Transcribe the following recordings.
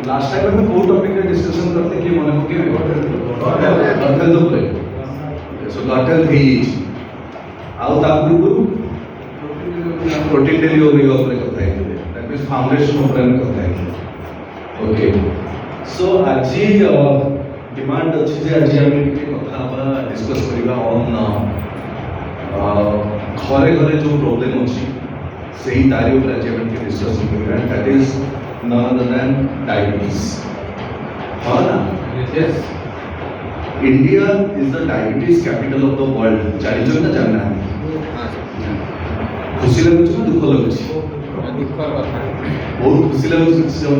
Last time ଆମେ କୋଉ ଟପିକରେ discussion करते कि ମନେ ପକେଇବେ ଗଟେଲ ଉପରେ ସୋ ଗଟେଲ ହେଇଯାଇଛି ଆଉ ତା ପୂର୍ବରୁ ପ୍ରୋଟିନ୍ ଡେଲିଭରି ଉପରେ କଥା ହେଇଥିଲେ ଦ୍ୟାଟ୍ ମିନ୍ସ ଫାଉଣ୍ଡେସନ ଉପରେ ଆମେ କଥା ହେଇଥିଲେ ଓକେ ସୋ ଆଜି ଡିମାଣ୍ଡ ଅଛି ଯେ ଆଜି ଆମେ ଟିକେ କଥା ହବା ଡିସ୍କସ୍ କରିବା ଅନ୍ ଘରେ ଘରେ ଯେଉଁ ପ୍ରୋବ୍ଲେମ୍ ଅଛି ସେହି ତାରି ଉପରେ ଆଜି ଆମେ ଟିକେ ଡିସ୍କସନ୍ କରିବା that is none other than diabetes. हाँ ना? Yes. India is the diabetes capital of the world. जानी जो ना जानना है. खुशी लगे तो दुख लगे छी. दुख कथा. बहुत खुशी लगे तो जो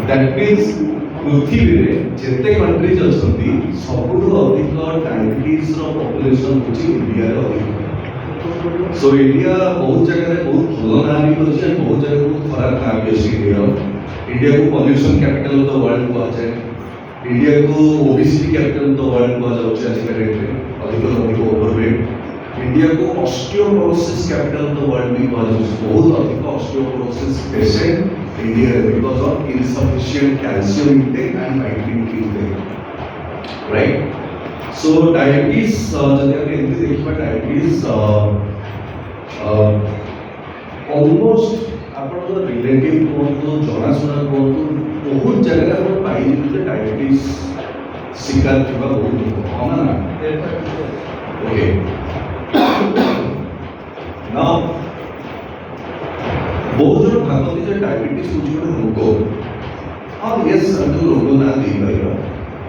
That means पृथ्वी रे जेते कंट्रीज अछंती सबुठु अधिक डायबिटीज रो पॉपुलेशन होची इंडिया रे अधिक. सो इंडिया बहुत जगह बहुत भल ना भी अच्छे बहुत जगह बहुत खराब ना भी अच्छे इंडिया को pollution capital of the world कहा जाए इंडिया को obesity capital of the world कहा जाउछ आज के डेट रे अधिक ओवरवेट इंडिया को osteoporosis capital of the world भी कहा जाउछ बहुत अधिक ऑस्टियोपोरोसिस पेशेंट इंडिया रे because of insufficient calcium intake and vitamin D intake right so diabetes जब आप एमती देखा डायबिटीज ऑलमोस्ट आप रिलेटिव कहतु जनाशुना कहतु बहुत जगह आप पाई डायबिटीज शिकार थी बहुत लोग हाँ ना ओके ना बहुत जन भागती डायबिटीज हूँ गोटे रोग हाँ येस रोग ना दे पार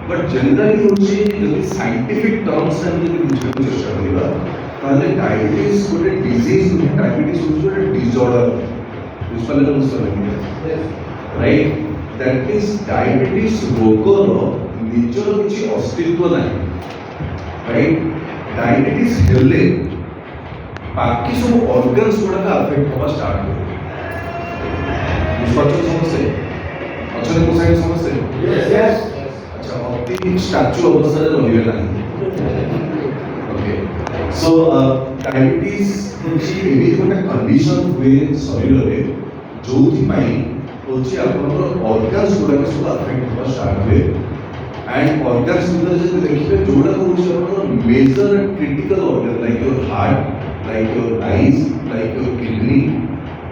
बट जनरली होची जदि साइंटिफिक टर्म्स से हम जदि बुझे चेष्टा करिबा ताले डायबिटीज गोटे डिजीज नुहे डायबिटीज होची गोटे डिसऑर्डर बुझपाले तो बुझपाले राइट दैट इज डायबिटीज रोगर निजर किछि अस्तित्व नाही राइट डायबिटीज हेले बाकी सब ऑर्गन्स गुडा अफेक्ट होबा स्टार्ट हो बुझपाले समस्या अच्छा को साइड समस्या यस यस स्टैचू अवस्था रही ओके सो डायबिटीज एमती गोटे कंडीशन हुए शरीर में जो ऑर्गन्स गुड़ाक सब अफेक्ट होगा स्टार्ट हुए एंड ऑर्गन्स देखिए जोड़ा हूँ major and critical organ like your heart like your eyes like your kidney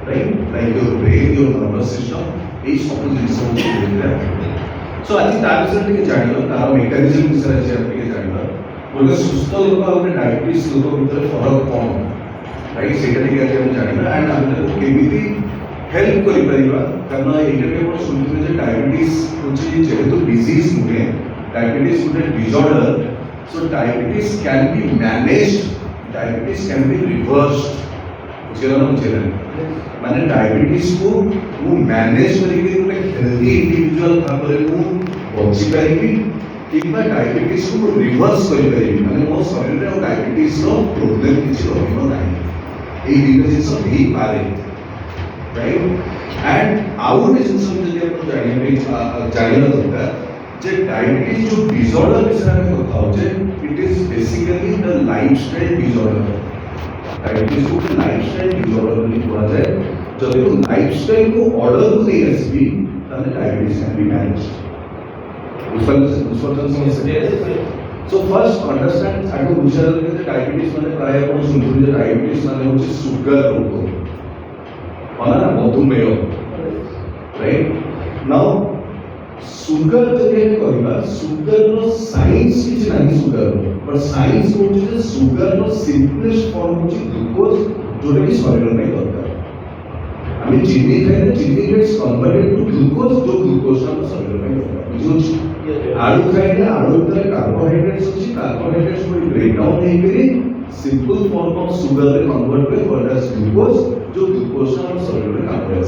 right like your brain your nervous system ये सब जिन सो आज तार विषय टे जानिबा तार मेकानिजम विषय आज आप टे जानिबा गोटे सुस्थ लोक और डायबिटीज लोक भितर फरक कौन राइट सेटा टे आज हम जानिबा एंड हम केमिति हेल्प करि परिबा कारण एटा टे आपण सुनिबे जे डायबिटीज होची जेहेतु डिजीज नुहे डायबिटीज गोटे disorder so diabetes can be managed diabetes can be reversed बुझेला माने डायबिटीज को मु मैनेज करिके गोटे हेल्दी इंडिविजुअल भाबरे मु बची पारिबी किबा डायबिटीज को रिवर्स करि पारिबी माने मो शरीर रे डायबिटीज रो प्रॉब्लम किछि रहइबो नाही ए दिन जिंस भी पारे राइट एंड आउर जिंस जदि आपण जानिबा दरकार जे डायबिटीज जो डिसऑर्डर विषय में कथा होचे it is basically the lifestyle disorder diabetes को लाइफस्टाइल डिसऑर्डर बोली कहा जाए जब वो लाइफस्टाइल को ऑर्डर को दे एसबी ताने diabetes can be managed so first understand आगो बुझार के डायबिटीज माने प्राय आपण सुनथु जे डायबिटीज माने होची सुगर रोग माना मधुमेह राइट नाउ सुगर जदि हम कहबा सुगर रो साइंस किछ नाही सुगर पर साइंस होची जे सुगर रो सिंपलेस्ट फॉर्म होची ग्लूकोज जोटा कि शरीर में दरकार हमें चीनी खाइले चीनी गेट्स कन्वर्टेड टू ग्लूकोज जो ग्लूकोज हम शरीर में दरकार बुझो आलू खाइले आलू भीतर कार्बोहाइड्रेट्स होची कार्बोहाइड्रेट्स को ब्रेक डाउन हे करी सिंपल फॉर्म ऑफ शुगर रे कन्वर्ट पे कॉल्ड एज ग्लूकोज जो ग्लूकोज हम शरीर में काम करे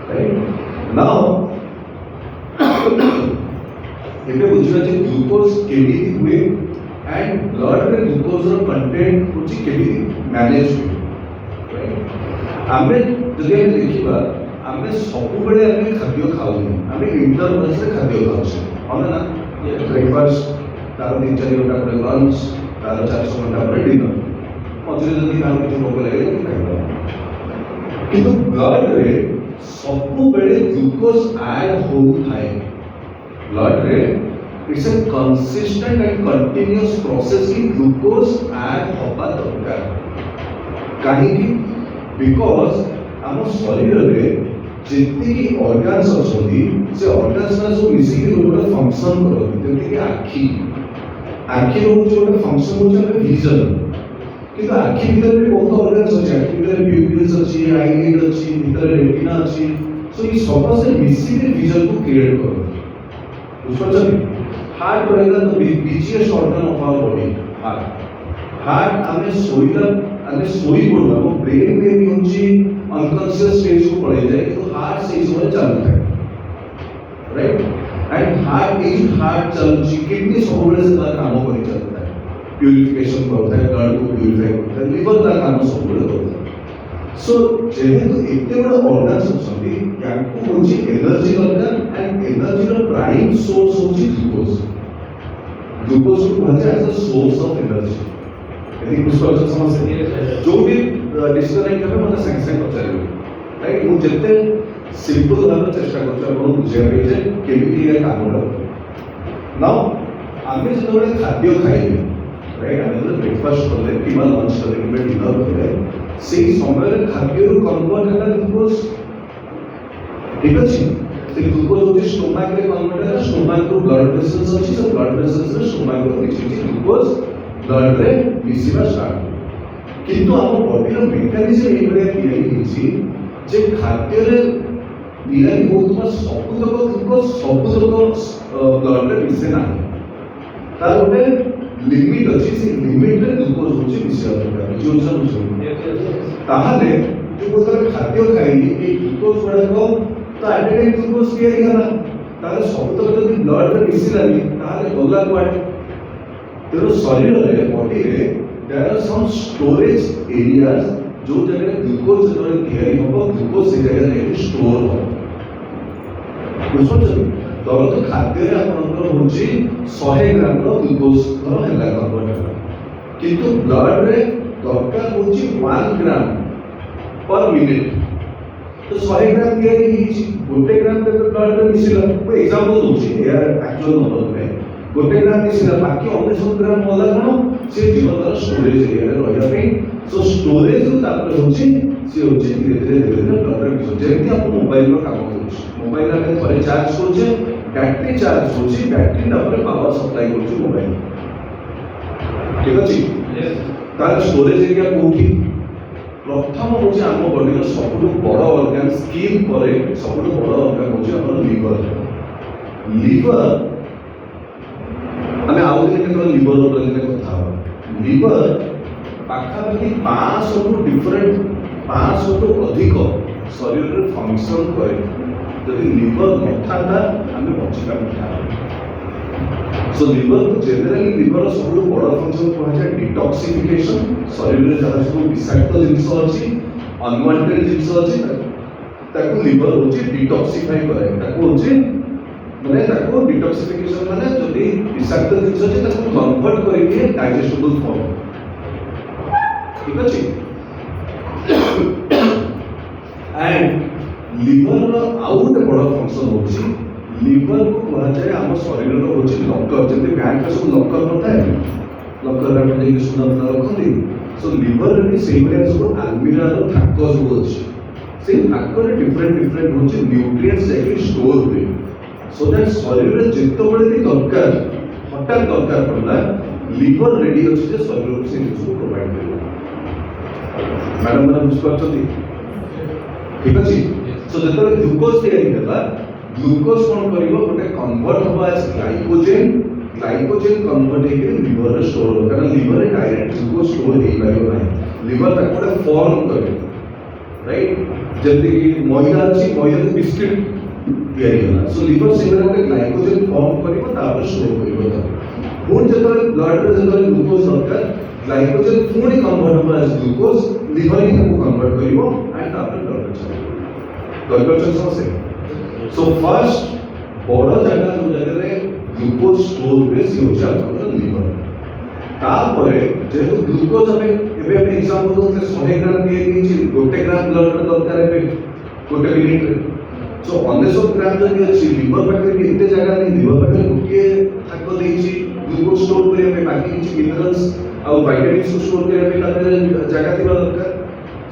राइट नाउ एबे बुझिबा जे ग्लूकोज केमिति हुए एंड ब्लड रे ग्लूकोज रो कंटेंट होची केमिति मैनेज हुए राइट आमे जदि हम देखिबा आमे सब बेले आमे खाद्य खाउनी आमे इंटरवल्स रे खाद्य खाउछे हमें ना ब्रेकफास्ट तार 3-4 घंटा पर लंच तार 4 घंटा पर डिनर मझे जदि काम किछ भोक लागे तो खाइबा किंतु ब्लड रे ସବୁବେଳେ ଗ୍ଲୁକୋଜ ଆଡ୍ ହୋଉଥାଏ ବ୍ଲଡ୍ ରେ। It's a consistent and continuous process की ग्लूकोज ऐड होबा दरकार। कहीं बिकॉज आम शरीर में जितनी ऑर्गन्स अच्छी से ऑर्गन्स में सब मिसिक गोटे फंक्शन करती जमीक आखि आखि हूँ गोटे फंक्शन हूँ विजन कि आखि भीतर भी बहुत ऑर्गन्स अच्छे आखि भीतर प्यूपिल्स अच्छी आईलिड अच्छी भीतर रेटिना अच्छी सो ये समस्त मिसिक विजन को क्रिएट करती बुझे। हार्ट रहेगा तो busiest organ of our body heart आमे सोई पड़ू हम ब्रेन में भी होची अनकॉन्शियस स्टेज को पड़े जाए तो हार्ट से समय चलता है राइट एंड हार्ट चलुची किडनी सब से तार काम करी चलता है प्यूरिफिकेशन करता है ब्लड को प्यूरिफाई करता है लिवर तार काम सब करता है। सो जेहेतु एते बड़ ऑर्गन्स अछंती याको होची एनर्जी दरकार एंड एनर्जी रो प्राइम सोर्स होची ग्लूकोज। ग्लूकोज को कहते हैं as a source of energy. यदि कुछ क्वेश्चन समझ जो भी डिस्कनेक्ट करबे मते संगे संगे पचारिबे राइट। मु जते सिंपल भाबे चेष्टा करछ आपण बुझिया पे जे केमिति ए काम करबो। नाउ आमे जतबे खाद्य खाइबे राइट आमे जब ब्रेकफास्ट करले किबा लंच करले किबा डिनर करले सेही समय खाद्य रो कन्वर्ट होला ग्लूकोज ठीक अछि। से ग्लूकोज होची स्टोमक रे कन्वर्ट होला स्टोमक रो ब्लड वेसल्स अछि तो ब्लड वेसल्स रे स्टोमक रो किछि ग्लूकोज ब्लड रे मिसिबा स्टार्ट किंतु हम बॉडी रो मेकानिज्म ए बडे क्लियर हिची जे खाद्य रे निराई होतबा सब तक ग्लूकोज सब तक ब्लड रे मिसे ना तार गोटे लिमिट अछि से लिमिट रे ग्लूकोज होची मिसिबा दरकार जो सब ताहाले जो बोतल खाद्य खाइली ए ग्लूकोज बडा को तो एट ग्लूकोज क्लियर होला ताले सब तक जदि ब्लड रे मिसिलानी ताले गला कुआडे तेरो शरीर रे बॉडी रे there are some storage areas जो जगह ग्लूकोज जदि क्लियर होबो ग्लूकोज से जगह रे स्टोर हो बुझछो तो खाद्य रे आपनकर होची 100 ग्राम रो ग्लूकोज रो हैला कन्वर्ट होला किंतु ब्लड रे दरकार होची 1 ग्राम पर मिनिट तो 100 ग्राम दिया गई गोटे ग्राम पे ब्लड में मिसिला को एग्जांपल दोची यार एक्चुअल नंबर में गोटे ग्राम मिसिला बाकी 19 ग्राम होला कोन से जीवन स्टोरेज एरिया रे रहया पे सो स्टोरेज रो तापर होची से होची धीरे धीरे ब्लड रे मिसो जेति आप मोबाइल रो काम होची मोबाइल रे थरे चार्ज करछे बैटरी चार्ज होची बैटरी तापर पावर सप्लाई करछे मोबाइल ठीक अछि तार स्टोरेज एरिया कोठी प्रथम होची आम बॉडी रो सबटु बड़ ऑर्गन स्किन परे सबटु बड़ ऑर्गन होची हमर लिवर। लिवर आमे आउ दिन केतो लिवर रो दिन कथा लिवर पाखा पाखी 500 टू डिफरेंट 500 टू अधिक शरीर रे फंक्शन करे जदि लिवर नथाता आमे बचिबा नथा। सो लिवर को जनरली लिवर सबटु बड़ फंक्शन कहै डिटॉक्सिफिकेशन शरीर रे जहा सब विषाक्त जिंस अछि अनवांटेड जिंस अछि ताको लिवर होची डिटॉक्सिफाई करे ताको होची माने ताको डिटॉक्सिफिकेशन माने जदि विषाक्त जिंस अछि ताको कन्वर्ट करिके डाइजेस्टेबल फॉर्म ठीक अछि। एंड लिवर रो आउट बड़ फंक्शन होची लिवर को कहा जाए आम शरीर रो होची लॉकर जते बैंक में सब लॉकर होता है लॉकर रे जे सुंदर रखती सो लिवर रे सेही बले सब अलमीरा रो थाक सब अछि से थाक रे डिफरेंट होची न्यूट्रिएंट्स जे स्टोर हुए सो दैट शरीर रे जेतो बळे भी दरकार हठात दरकार पड़ला लिवर रेडी अछि जे शरीर को से जिंस प्रोवाइड करियो। मैडम मैंने बुझ पाछथि ठीक अछि। सो जेतो ग्लूकोज तैयारी होला ग्लूकोज कोन करिवो गोटे कन्वर्ट होबा एज ग्लाइकोजेन कन्वर्ट हेके लिवर रे स्टोर हो कारण लिवर रे डायरेक्ट ग्लूकोज स्टोर हे पाइबो नाही लिवर ता कोटे फॉर्म करे राइट जल्दी मैदा अछि मैदा को बिस्किट तैयारी होला सो लिवर से गोटे ग्लाइकोजेन फॉर्म करिवो तापर स्टोर करिवो पुन जेतो ब्लड रे जेतो ग्लूकोज दरकार ग्लाइकोजेन पुनी कन्वर्ट होबा एज ग्लूकोज लिवर ही को कन्वर्ट करिवो एंड तापर ब्लड रे चलिवो ग्लूकोज समझे। सो फर्स्ट बड़ जगह जो जगह रे ग्लूकोज स्टोर हुए से होची आपन लिवर तापरे जेहेतु ग्लूकोज हमें एबे एग्जांपल दो 100 ग्राम दिए नीचे गोटे ग्राम ब्लड रे दरकार एबे गोटे मिनिट रे सो 1900 ग्राम जदि अछि लिवर पाखे भी एते जगह नहीं लिवर पाखे गोटे थाक देछि ग्लूकोज स्टोर करिया पे बाकी किछि मिनरल्स आ विटामिन्स को स्टोर करिया पे तारे जगह थिबा दरकार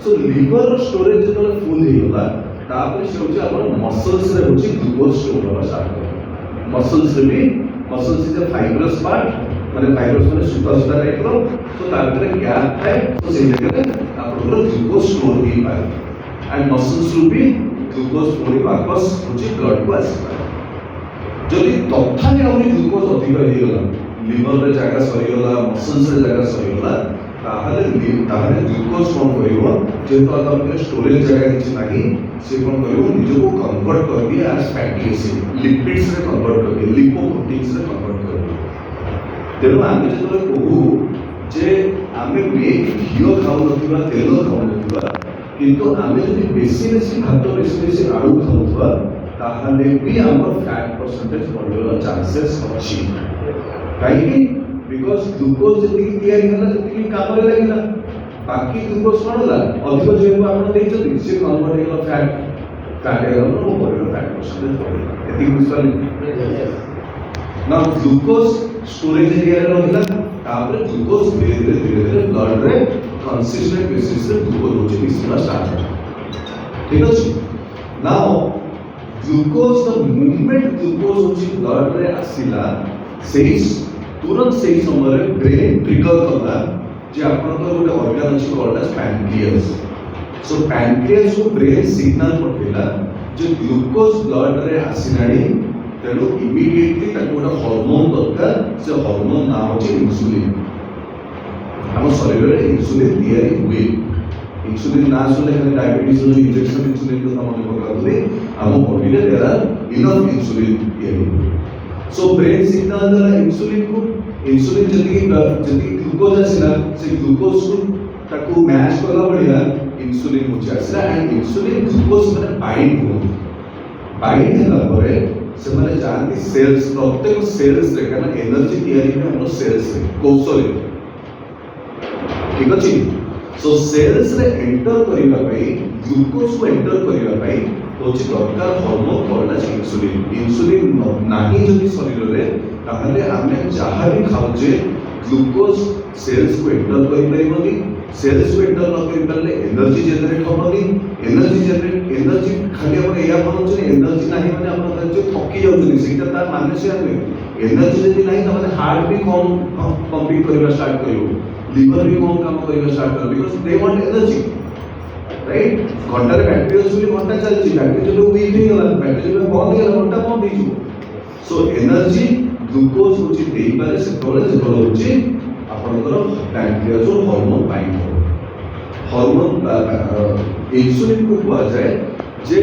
सो लिवर स्टोरेज जतले फुल हे गला तापर से होछि अपन मसल्स रे होछि ग्लूकोज स्टोर होबा स्टार्ट मसल्स रे भी muscles is a fibrous part माने फाइब्रस माने सुता सुता टाइप रो सो तापर गैप थाए तो से जगह आपन ग्लूकोज स्टोर ही पाए एंड मसल्स रू भी ग्लूकोज पुणी वापस होछि ब्लड को आसीबा जदि तथापि आउनी ग्लूकोज अधिक हे गला लिवर रे जगह सरी गला मसल्स रे जगह सरी गला ताहले ग्लूकोज कौन करिवो जेतो आपन स्टोरेज जगह किछि नाही से कौन करिवो निज को कन्वर्ट कर दिए एज फैटी एसिड लिपिड्स रे कन्वर्ट कर दिए लिपोप्रोटीन्स रे कन्वर्ट कर दिए तेणु आमे जेतो कहू जे आमे मेन घिओ खाउ नथिबा तेल खाउ नथिबा किंतु आमे जदि बेसी भात बेसी आलू खाउबा ताहले भी हमर फैट परसेंटेज बढ़िବାର चांसेस अछि काहे बिकॉज ग्लूकोज जति तयारी होला जति काम रे लागिला बाकी ग्लूकोज कोनला अधिक जेबो आपण देइछथि से कन्वर्ट हेला फैट हेला नो बढ़िला फैट परसेंटेज बढ़िला एति बुझपाली ना ग्लूकोज स्टोरेज एरिया रे रहिला तापर ग्लूकोज धीरे धीरे ब्लड रे कंसिस्टेंट बेसिस रे ग्लूकोज होची मिसला स्टार्ट ठीक अछि now glucose the movement glucose होची ब्लड रे आसीला सेही तुरंत सेही समय रे ब्रेन ट्रिगर करला जे आपन को गोटे ऑर्गन अछि कॉल्ड एज पैनक्रियास सो पैनक्रियास को ब्रेन सिग्नल पठेला जे ग्लूकोज ब्लड रे आसीलाणी तेणु इमिडिएटली ताको गोटे हार्मोन दरकार से हार्मोन नाम होची इंसुलिन हम शरीर रे इंसुलिन तयारी हुए इंसुलिन ना सुने खाली डायबिटीज रो इंजेक्शन इंसुलिन को हम पकाउले हम बॉडी रे देरा इनफ इंसुलिन तयारी हुए सो ब्रेन सिग्नल द्वारा इंसुलिन जति ग्लूकोज आसिला से ग्लूकोज को ताको मैच करला बढ़िया इंसुलिन हो जासला एंड इंसुलिन ग्लूकोज माने बाइंड होला परे से माने जानती सेल्स प्रत्येक सेल्स रे kana एनर्जी तयारी में हम सेल्स रे कौशल ठीक अछि सो सेल्स रे एंटर करिवा पई ग्लूकोज को एंटर करिवा पई होची दरकार हार्मोन कॉल्ड एज इंसुलिन नाही जदि शरीर रे ताहले आमे जहा भी खाउचे ग्लूकोज सेल्स को एंटर करि परिबनी सेल्स को एंटर न करि परले एनर्जी जनरेट होबनी एनर्जी खाली आपण एया बनउचे एनर्जी नाही माने आपण जो थकी जाउछनी सेटा तार माने से आमे एनर्जी जदि नाही त माने हार्ट भी कम पंपिंग करिवा स्टार्ट करिवो लिवर भी कम काम करिवा स्टार्ट करिवो because they want energy right घंटा रे बैटरी अछि घंटा चलछि बैटरी जब वीक हे गला बैटरी जब बंद हे गला घंटा बंद हे जिवो सो एनर्जी ग्लूकोज होची देई पारे से तोले जे तोले होची आपनकर पैनक्रियास और हार्मोन बाइंड हार्मोन इंसुलिन को हुआ जाए जे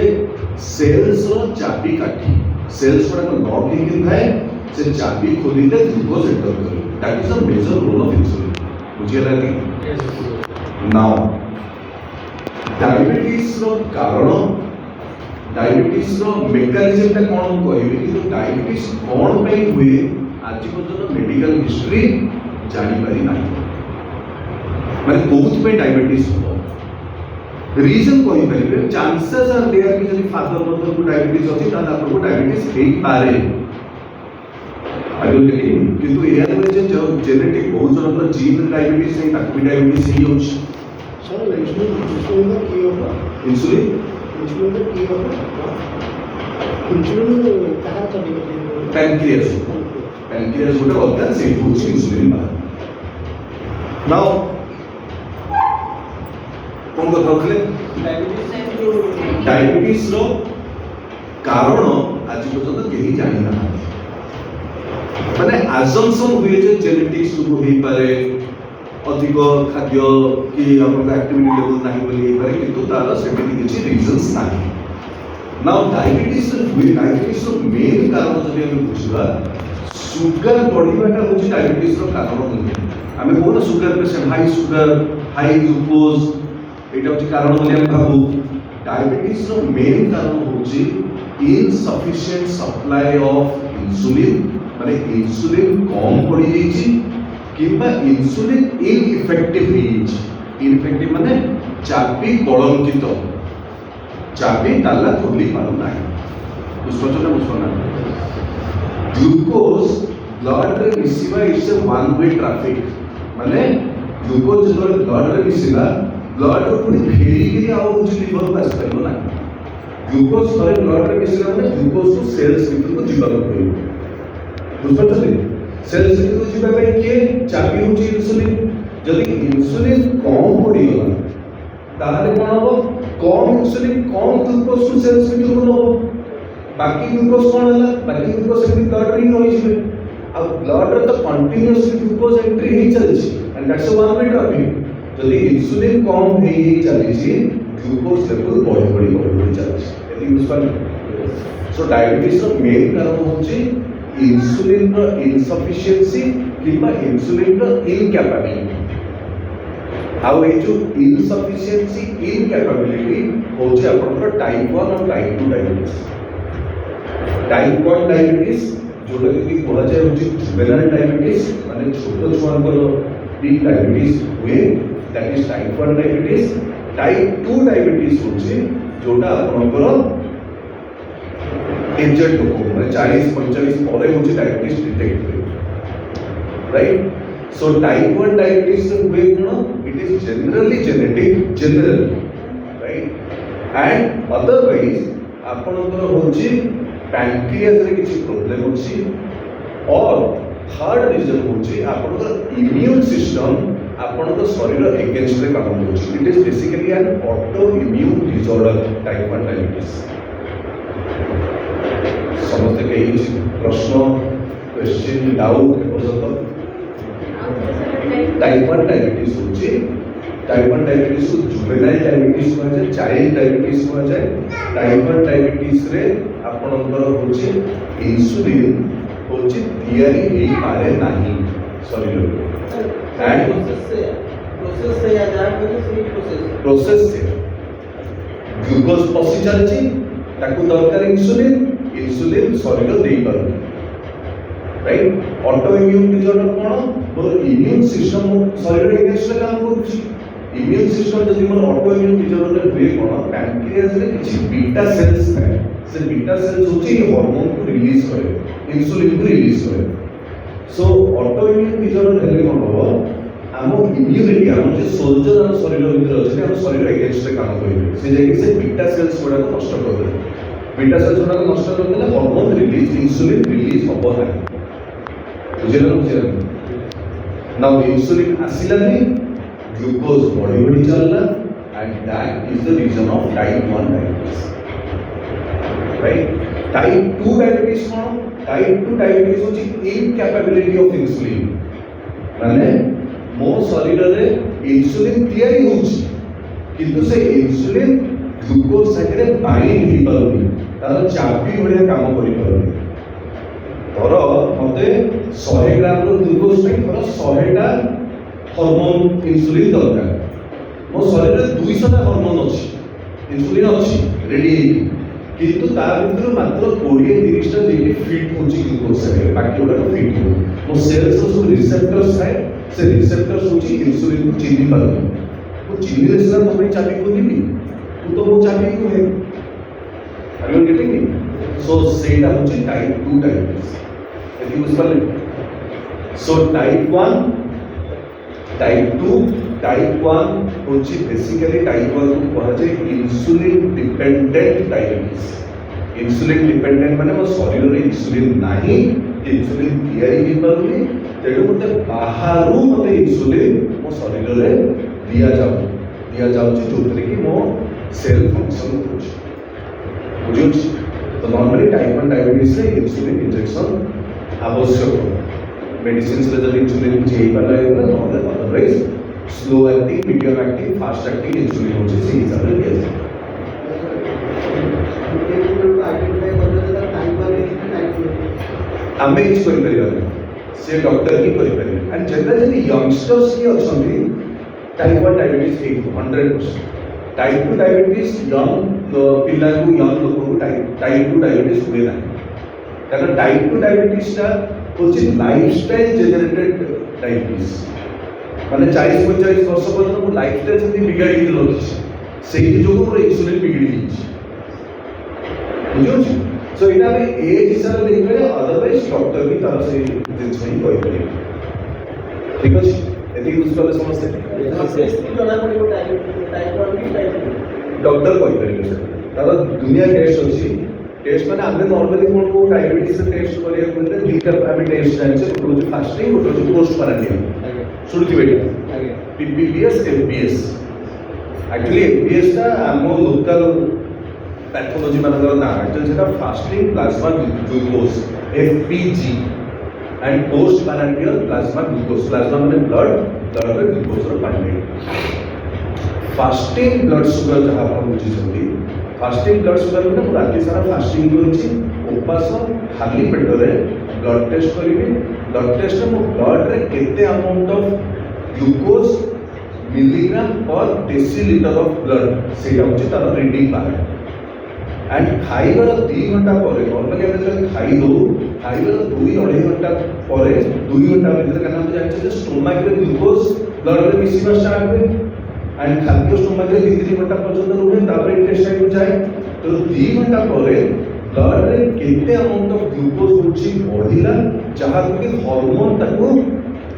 सेल्स रो चाबी काठी सेल्स पर लॉक हे थाए से चाबी खोलिले ग्लूकोज एंटर करे that is a major role of insulin बुझियला कि नाउ डायबिटीज रो कारण डायबिटीज रो मेकानिज्म ता कोन कहबे कि डायबिटीज कोन पे हुए आज पर्यंत मेडिकल हिस्ट्री जानि पारि नाही माने बहुत पे डायबिटीज हो रीजन कहि परिबे चांसेस आर देयर कि जदि फादर मदर को डायबिटीज अछि त आपको डायबिटीज हेई पारे आगो के किंतु एया में जे जेनेटिक बहुत जन जीन डायबिटीज नै ताकि डायबिटीज हेई होछ सर इंसुलिन की होगा इंसुलिन की होगा इंसुलिन कहां चली पैनक्रियास गोटे ऑर्गन से होछ इंसुलिन बाहर नाउ कोन को थकले डायबिटीज रो कारण आज पर्यंत केही जानि ना माने अजम्पशन हुए जे जेनेटिक्स को होई पारे अधिक खाद्य कि अपन एक्टिविटी लेवल नाही बोली हे पारे किंतु तार सेमिति किछि रीजंस नाही नाउ डायबिटीज रो मेन कारण जदि हम बुझबा सुगर बढ़िबाटा होछि डायबिटीज रो कारण नहे हमें बहुत सुगर पेशेंट हाई ग्लूकोज एटा होछि कारण बोली हम भाबू डायबिटीज रो मेन कारण होछि इनसफिशिएंट सप्लाई ऑफ इंसुलिन माने इंसुलिन कम पड़ी जाइछि किंबा इंसुलिन इनइफेक्टिव माने चाबी कलंकित ଚାବି ତାଲା ଖୋଲି ପାରୁନାହିଁ। ବୁଝିପାରୁଛ ନା ବୁଝିପାରୁନା? ଗ୍ଲୁକୋଜ ବ୍ଲଡରେ ମିଶିବା it's a one way traffic. ମାନେ ଗ୍ଲୁକୋଜ ଯେତେବେଳେ ବ୍ଲଡରେ ମିଶିଲା ବ୍ଲଡରୁ ପୁଣି ଫେରିକି ଆଉ ହେଉଛି ଲିଭରକୁ ଆସିପାରିବ ନା। ଗ୍ଲୁକୋଜ ଥରେ ବ୍ଲଡରେ ମିଶିଲା ମାନେ ଗ୍ଲୁକୋଜକୁ ସେଲ୍ସ ଭିତରକୁ ଯିବାକୁ ପଡ଼ିବ। ବୁଝିପାରୁଛନ୍ତି? ସେଲ୍ସ ଭିତରକୁ ଯିବା ପାଇଁ କିଏ ଚାବି ହେଉଛି ଇନ୍ସୁଲିନ୍। ଯଦି ଇନ୍ସୁଲିନ୍ କମ୍ ପଡ଼ିଗଲା ତାହେଲେ କ'ଣ ହବ? କମ୍ ଇନ୍ସୁଲିନ୍ କମ୍ ଗ୍ଲୁକୋଜକୁ ସେଲ୍ସ ଭିତରକୁ ନେବ। ବାକି ଗ୍ଲୁକୋଜ କ'ଣ ହେଲା? ବାକି ଗ୍ଲୁକୋଜ ସେମିତି ବ୍ଲଡରେ ହିଁ ରହିଯିବେ। ଆଉ ବ୍ଲଡରେ ତ କଣ୍ଟିନ୍ୟୁଅସଲି ଗ୍ଲୁକୋଜ ଏଣ୍ଟ୍ରି ହେଇ ଚାଲିଛି and that's A one way traffic. ଯଦି ଇନ୍ସୁଲିନ୍ କମ୍ ହେଇ ଚାଲିଛି ଗ୍ଲୁକୋଜ ଲେଭେଲ ବଢ଼ି ଚାଲିଛି। ଏତିକି ବୁଝିପାରିଲେ? ସୋ ଡାଇବେଟିସ୍ର ମେନ୍ କାରଣ ହେଉଛି ଇନ୍ସୁଲିନ୍ର ଇନସଫିସିଏନ୍ସି କିମ୍ବା ଇନ୍ସୁଲିନ୍ର ଇନକ୍ୟାପାବିଲିଟି। ଆଉ ଏଇ ଯେଉଁ ଇନସଫିସିଏନ୍ସି ଇନକ୍ୟାପାବିଲିଟି ହେଉଛି ଆପଣଙ୍କର ଟାଇପ୍ 1 ଆଉ ଟାଇପ୍ 2 ଡାଇବେଟିସ୍। ଟାଇପ୍ 1 ଡାଇବେଟିସ୍ ଯେଉଁଟାକି କୁହାଯାଏ ହେଉଛି ଜୁଭେନାଇଲ୍ ଡାଇବେଟିସ୍, ମାନେ ଛୋଟ ଛୁଆଙ୍କର ବି ଡାଇବେଟିସ୍ ହୁଏ, that is type 1 diabetes. Type 2 diabetes ହେଉଛି ଯେଉଁଟା ଆପଣଙ୍କର ଏଜେଡ୍ ଲୋକ ମାନେ 40-45 ପରେ ହେଉଛି ଡାଇବେଟିସ୍ ଡିଟେକ୍ଟ ହୁଏ, ରାଇଟ୍? ସୋ ଟାଇପ୍ 1 ଡାଇବେଟିସ୍ ହୁଏ କ'ଣ? It is generally genetic, right? And otherwise ଆପଣଙ୍କର ହେଉଛି ପ୍ୟାନକ୍ରିଆସରେ କିଛି ପ୍ରୋବ୍ଲେମ୍ ଅଛି, ଅର୍ ଥାର୍ଡ ରିଜନ୍ ହେଉଛି ଆପଣଙ୍କର ଇମ୍ୟୁନ୍ ସିଷ୍ଟମ୍ ଆପଣଙ୍କ ଶରୀର ଏଗେନ୍ଷ୍ଟରେ କାମ କରୁଛି। ଇଟ୍ ଇଜ୍ ବେସିକାଲି ଆନ୍ auto immune disorder type 1 diabetes. ସମସ୍ତେ କେହି କିଛି ପ୍ରଶ୍ନ, କ୍ୱେଶ୍ଚିନ୍, ଡାଉଟ୍ ଏପର୍ଯ୍ୟନ୍ତ? ଟାଇପ୍ 1 ଡାଇବେଟିସ୍ ହେଉଛି, ଟାଇପ୍ 1 ଡାଇବେଟିସ୍କୁ ଜୁଭେନାଇଲ୍ ଡାଇବେଟିସ୍ କୁହାଯାଏ, ଚାଇଲ୍ଡ ଡାଇବେଟିସ୍ କୁହାଯାଏ। ଟାଇପ୍ 1 ଡାଇବେଟିସ୍ରେ ଆପଣଙ୍କର ହେଉଛି ଇନ୍ସୁଲିନ୍ ହେଉଛି ତିଆରି ହେଇପାରେ ନାହିଁ ଶରୀରରେ। ପ୍ରୋସେସ୍ ଗ୍ଲୁକୋଜ ପଶି ଚାଲିଛି, ତାକୁ ଦରକାର ଇନ୍ସୁଲିନ୍, ଇନ୍ସୁଲିନ୍ ଶରୀର ଦେଇପାରୁନି, ରାଇଟ୍? ଅଟୋ ଇମ୍ୟୁନ୍ ଡିସଅର୍ଡର କ'ଣ? ମୋର ଇମ୍ୟୁନ୍ ସିଷ୍ଟମ୍ ଶରୀର ଏଗେନ୍ଷ୍ଟରେ କାମ କରୁଛି। ଇମ୍ୟୁନ୍ ସିଷ୍ଟମ୍ ଯଦି ମୋର ଅଟୋ ଇମ୍ୟୁନ୍ ଡିସଅର୍ଡରରେ ହୁଏ କ'ଣ? ପ୍ୟାନକ୍ରିଆସରେ କିଛି ବିଟା ସେଲ୍ସ ଥାଏ। ସେ ବିଟା ସେଲ୍ସ ହେଉଛି ଏ ହର୍ମୋନ୍କୁ ରିଲିଜ୍ କରେ, ଇନ୍ସୁଲିନ୍କୁ ରିଲିଜ୍ କରେ। ସୋ ଅଟୋ ଇମ୍ୟୁନ୍ ଡିସଅର୍ଡର ହେଲେ କ'ଣ ହେବ? ଆମ ଇମ୍ୟୁନିଟି, ଆମ ଯେ ସୋଲଜର ଆମ ଶରୀର ଭିତରେ ଅଛନ୍ତି, ଆମ ଶରୀର ଏଗେନ୍ଷ୍ଟରେ କାମ କରିବେ। ସେ ଯାଇକି ସେ ବିଟା ସେଲ୍ସ ଗୁଡ଼ାକ ନଷ୍ଟ କରିଦେବେ। ବିଟା ସେଲ୍ସ ଗୁଡ଼ାକ ନଷ୍ଟ କରିଦେଲେ ହର୍ମୋନ୍ ରିଲିଜ୍, ଇନ୍ସୁଲିନ୍ ରିଲିଜ୍ ହେବ ନାହିଁ। ବୁଝିଲେ ନା ବୁଝିଲେ? ନା ଇନ୍ସୁଲିନ୍ ଆସିଲାନି, ଗ୍ଲୁକୋଜ ବଢ଼ି ଚାଲିଲା, and that is the reason of type 1 diabetes, right? Type 2 diabetes କ'ଣ? ଟାଇପ୍ 2 ଡାଇବେଟିସ୍ ହେଉଛି ଇନକ୍ୟାପାବିଲିଟି ଅଫ୍ ଇନ୍ସୁଲିନ୍। ମାନେ ମୋ ଶରୀରରେ ଇନ୍ସୁଲିନ୍ ତିଆରି ହେଉଛି କିନ୍ତୁ ସେ ଇନ୍ସୁଲିନ୍ ଗ୍ଲୁକୋଜ ସାଙ୍ଗରେ ବାଇଣ୍ଡ ହେଇପାରୁନି, ତାର ଚାବି ଭଳିଆ କାମ କରିପାରୁନି। ଧର ମୋତେ 100 ଗ୍ରାମର ଗ୍ଲୁକୋଜ ପାଇଁ ଧର 100ଟା ହର୍ମୋନ୍ ଇନ୍ସୁଲିନ୍ ଦରକାର। ମୋ ଶରୀରରେ 200ଟା ହର୍ମୋନ୍ ଅଛି, ଇନ୍ସୁଲିନ୍ ଅଛି ରେଡି ହେଇକି, କିନ୍ତୁ ତା ଭିତରୁ ମାତ୍ର 20-30ଟା ଯାଇକି ଫିଟ୍ ହେଉଛି ଗ୍ଲୁକୋଜ ସାଙ୍ଗରେ, ବାକି ଗୁଡ଼ାକ ଫିଟ୍ ହେଉନି। ମୋ ସେଲ୍ସର ସବୁ ରିସେପ୍ଟର୍ସ ଥାଏ, ସେ ରିସେପ୍ଟର୍ସ ହେଉଛି ଇନ୍ସୁଲିନ୍କୁ ଚିହ୍ନି ପାରୁନି। ମୁଁ ଚିହ୍ନିଲେ ସିନା ମୋ ପାଇଁ ଚାବି ଖୋଲିବି, ତୁ ତ ମୋ ଚାବି କୁହେ। ଆର୍ ୟୁ ଗେଟିଂ ମି? ସୋ ସେଇଟା ହେଉଛି ଟାଇପ୍ 2 ଡାଇବେଟିସ୍। ଏତିକି ବୁଝିପାରିଲେ? ସୋ ଟାଇପ୍ 1, ଟାଇପ୍ 2, ଟାଇପ୍ 1 ହେଉଛି ବେସିକାଲି ଟାଇପ୍ 1 କୁ କୁହାଯାଏ insulin dependent diabetes. Insulin dependent ମାନେ ମୋ ଶରୀରରେ ଇନ୍ସୁଲିନ୍ ନାହିଁ, ଇନ୍ସୁଲିନ୍ ତିଆରି ହେଇପାରୁନି, ତେଣୁ ମୋତେ ବାହାରୁ ମୋତେ ଇନ୍ସୁଲିନ୍ ମୋ ଶରୀରରେ ଦିଆଯାଉଛି ଯେଉଁଥିରେ କି ମୋ ସେଲ୍ ଫଙ୍କସନ୍ କରୁଛି। ବୁଝିହେଉଛି? ତ ନର୍ମାଲି ଟାଇପ୍ 1 ଡାଇବେଟିସ୍ରେ ଇନ୍ସୁଲିନ୍ ଇଞ୍ଜେକ୍ସନ୍ ଆବଶ୍ୟକ। ମେଡିସିନ୍ସରେ ଯଦି ଇନ୍ସୁଲିନ୍ କିଛି ହେଇପାରିଲା ହେଇଗଲା, ନହେଲେ otherwise slow acting, medium acting, fast acting insulin ହେଉଛି ସେଇ ହିସାବରେ ଦିଆଯାଏ। ଆମେ କିଛି କରିପାରିବାନି, ସେ ଡକ୍ଟର ହିଁ କରିପାରିବେ। ଆଣ୍ଡ ଜେନେରାଲି ୟଙ୍ଗଷ୍ଟର୍ସ ହିଁ ଅଛନ୍ତି ଟାଇପ୍ 1 ଡାଇବେଟିସ୍ ହେଇଥିବ 100%। ଟାଇପ୍ 2 ଡାଇବେଟିସ୍ ୟଙ୍ଗ ପିଲାଙ୍କୁ, ୟଙ୍ଗ ଲୋକଙ୍କୁ ଟାଇପ୍ 2 ଡାଇବେଟିସ୍ ହୁଏ ନାହିଁ, କାରଣ ଟାଇପ୍ 2 ଡାଇବେଟିସ୍ଟା ହେଉଛି ଲାଇଫଷ୍ଟାଇଲ୍ ଜେନେରେଟେଡ୍ ଡାଇବେଟିସ୍। ମାନେ 40-45 ବର୍ଷ ପର୍ଯ୍ୟନ୍ତ ମୁଁ ଲାଇଫଷ୍ଟାଇଲ୍ ସେମିତି ବିଗାଡ଼ିକି ରଖିଛି, ସେଇଥି ଯୋଗୁଁ ମୋର ଇନ୍ସୁଲିନ୍ ବିଗିଡ଼ି ଯାଇଛି। ବୁଝୁଛି। ସୋ ଏଇଟା ଆମେ ଏଜ୍ ହିସାବରେ ଦେଖିପାରିବା, ଅଦରୱାଇଜ୍ ଡକ୍ଟର ବି ତାର ସେଇ ଜିନିଷ ହିଁ କହିପାରିବେ। ଠିକ୍ ଅଛି, ଏତିକି ବୁଝିପାରିଲେ ସମସ୍ତେ? ଡକ୍ଟର କହିପାରିବେ ସେଟା, ତାର ଦୁନିଆ ଟେଷ୍ଟ ଅଛି। ଟେଷ୍ଟ ମାନେ ଆମେ ନର୍ମାଲି କ'ଣ କହୁ, ଡାଇବେଟିସ୍ ଟେଷ୍ଟ କରିବାକୁ ହେଲେ ଦୁଇଟା ଆମେ ଟେଷ୍ଟ ଜାଣିଛେ, ଗୋଟେ ହେଉଛି ଫାଷ୍ଟିଂ, ଗୋଟେ ହେଉଛି ପୋଷ୍ଟ ପାରାଣ୍ଡିୟମ୍। ଶୁଣିଥିବେ ଏଇଟା, PPPS, FBS। ଆକ୍ଚୁଆଲି FBSଟା ଆମ ଲୋକାଲ पैथोलॉजी मानकर ना एक्चुअली सेटा fasting plasma glucose FPG and post prandial plasma glucose. Plasma माने ब्लड, ब्लड रे ग्लूकोज रो कंटेंट। फास्टिंग ब्लड शुगर जहां आप बुझिसथि, फास्टिंग ब्लड शुगर माने पूरा राति सारा फास्टिंग करूची, उपास खाली पेट रे ब्लड टेस्ट करिवे। ब्लड टेस्ट में ब्लड रे केते अमाउंट ऑफ ग्लूकोज मिलीग्राम पर डेसीलिटर ऑफ ब्लड सेटा होची तार रीडिंग बाहर। एंड खाइबार 2 घंटा पर नॉर्मली आम जो खाई दो, खाइबार 2-2.5 घंटा पर 2 घंटा भर क्या हम जानते स्टोमक रे ग्लूकोज ब्लड रे मिसिबा स्टार्ट हुए एंड खाद्य स्टोमक रे 2-3 घंटा पर्यंत रुहे, तापर इंटेस्टाइन को जाए। तो 2 घंटा पर ब्लड रे केते अमाउंट ऑफ ग्लूकोज होची बढ़िला, जहां कि हार्मोन ताको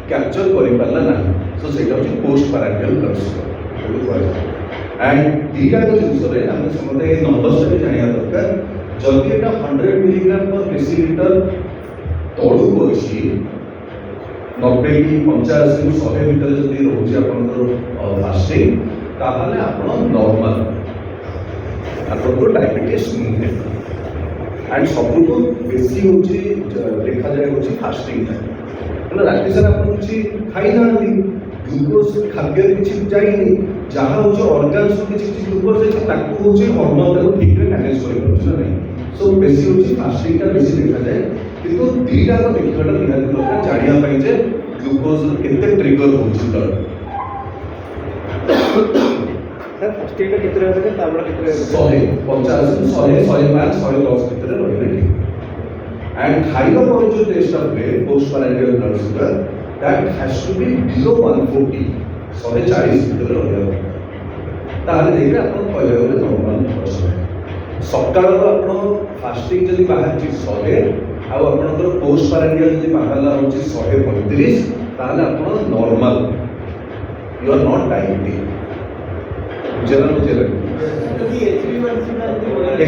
कैप्चर करि पाला ना। सो सेटा होची post prandial blood sugar. And दीटा जिनस आम समझते नंबर्स भी जाना दरकार। जदि एटा 100 मिलीग्राम पर डेसीलिटर तलू अच्छी 90 कि 85 कि 100 भितर जदि रोचे आपंकर फास्टिंग, ताहले आपण नॉर्मल आपको डायबिटीज नुहे। एंड सबुठू बेसी होची देखा जाए होची फास्टिंग टाइम। राति सारा आप किसी खाई ना, ग्लूकोज खाद्य किसी जाइए, जहाँ हूँ अर्गान्स किसी ग्लूकोज ताकू हूँ हर्मोन ठीक से मैनेज कर। सो बेसी हूँ फास्टिंग बेसी देखा जाए, किंतु दीटा देखा निहाती दरकार जानापी जे ग्लूकोज केते ट्रिगर हो ब्लड। फास्टिंग केते 150, 100, 105, 110 भितर रही ठीक। एंड खाइबा पर जो test of post prandial blood sugar that has to be below 140, 140 भितर रहा। ताहले देखिए आप कहले गले नॉर्मल पर्सन। सकाळ आप फास्टिंग जदि बाहर 100 आ आपनकर पोस्ट पारांडियल जदि बाहरला होची 135, ताहले आप normal, you are not diabetic. बुझला बुझला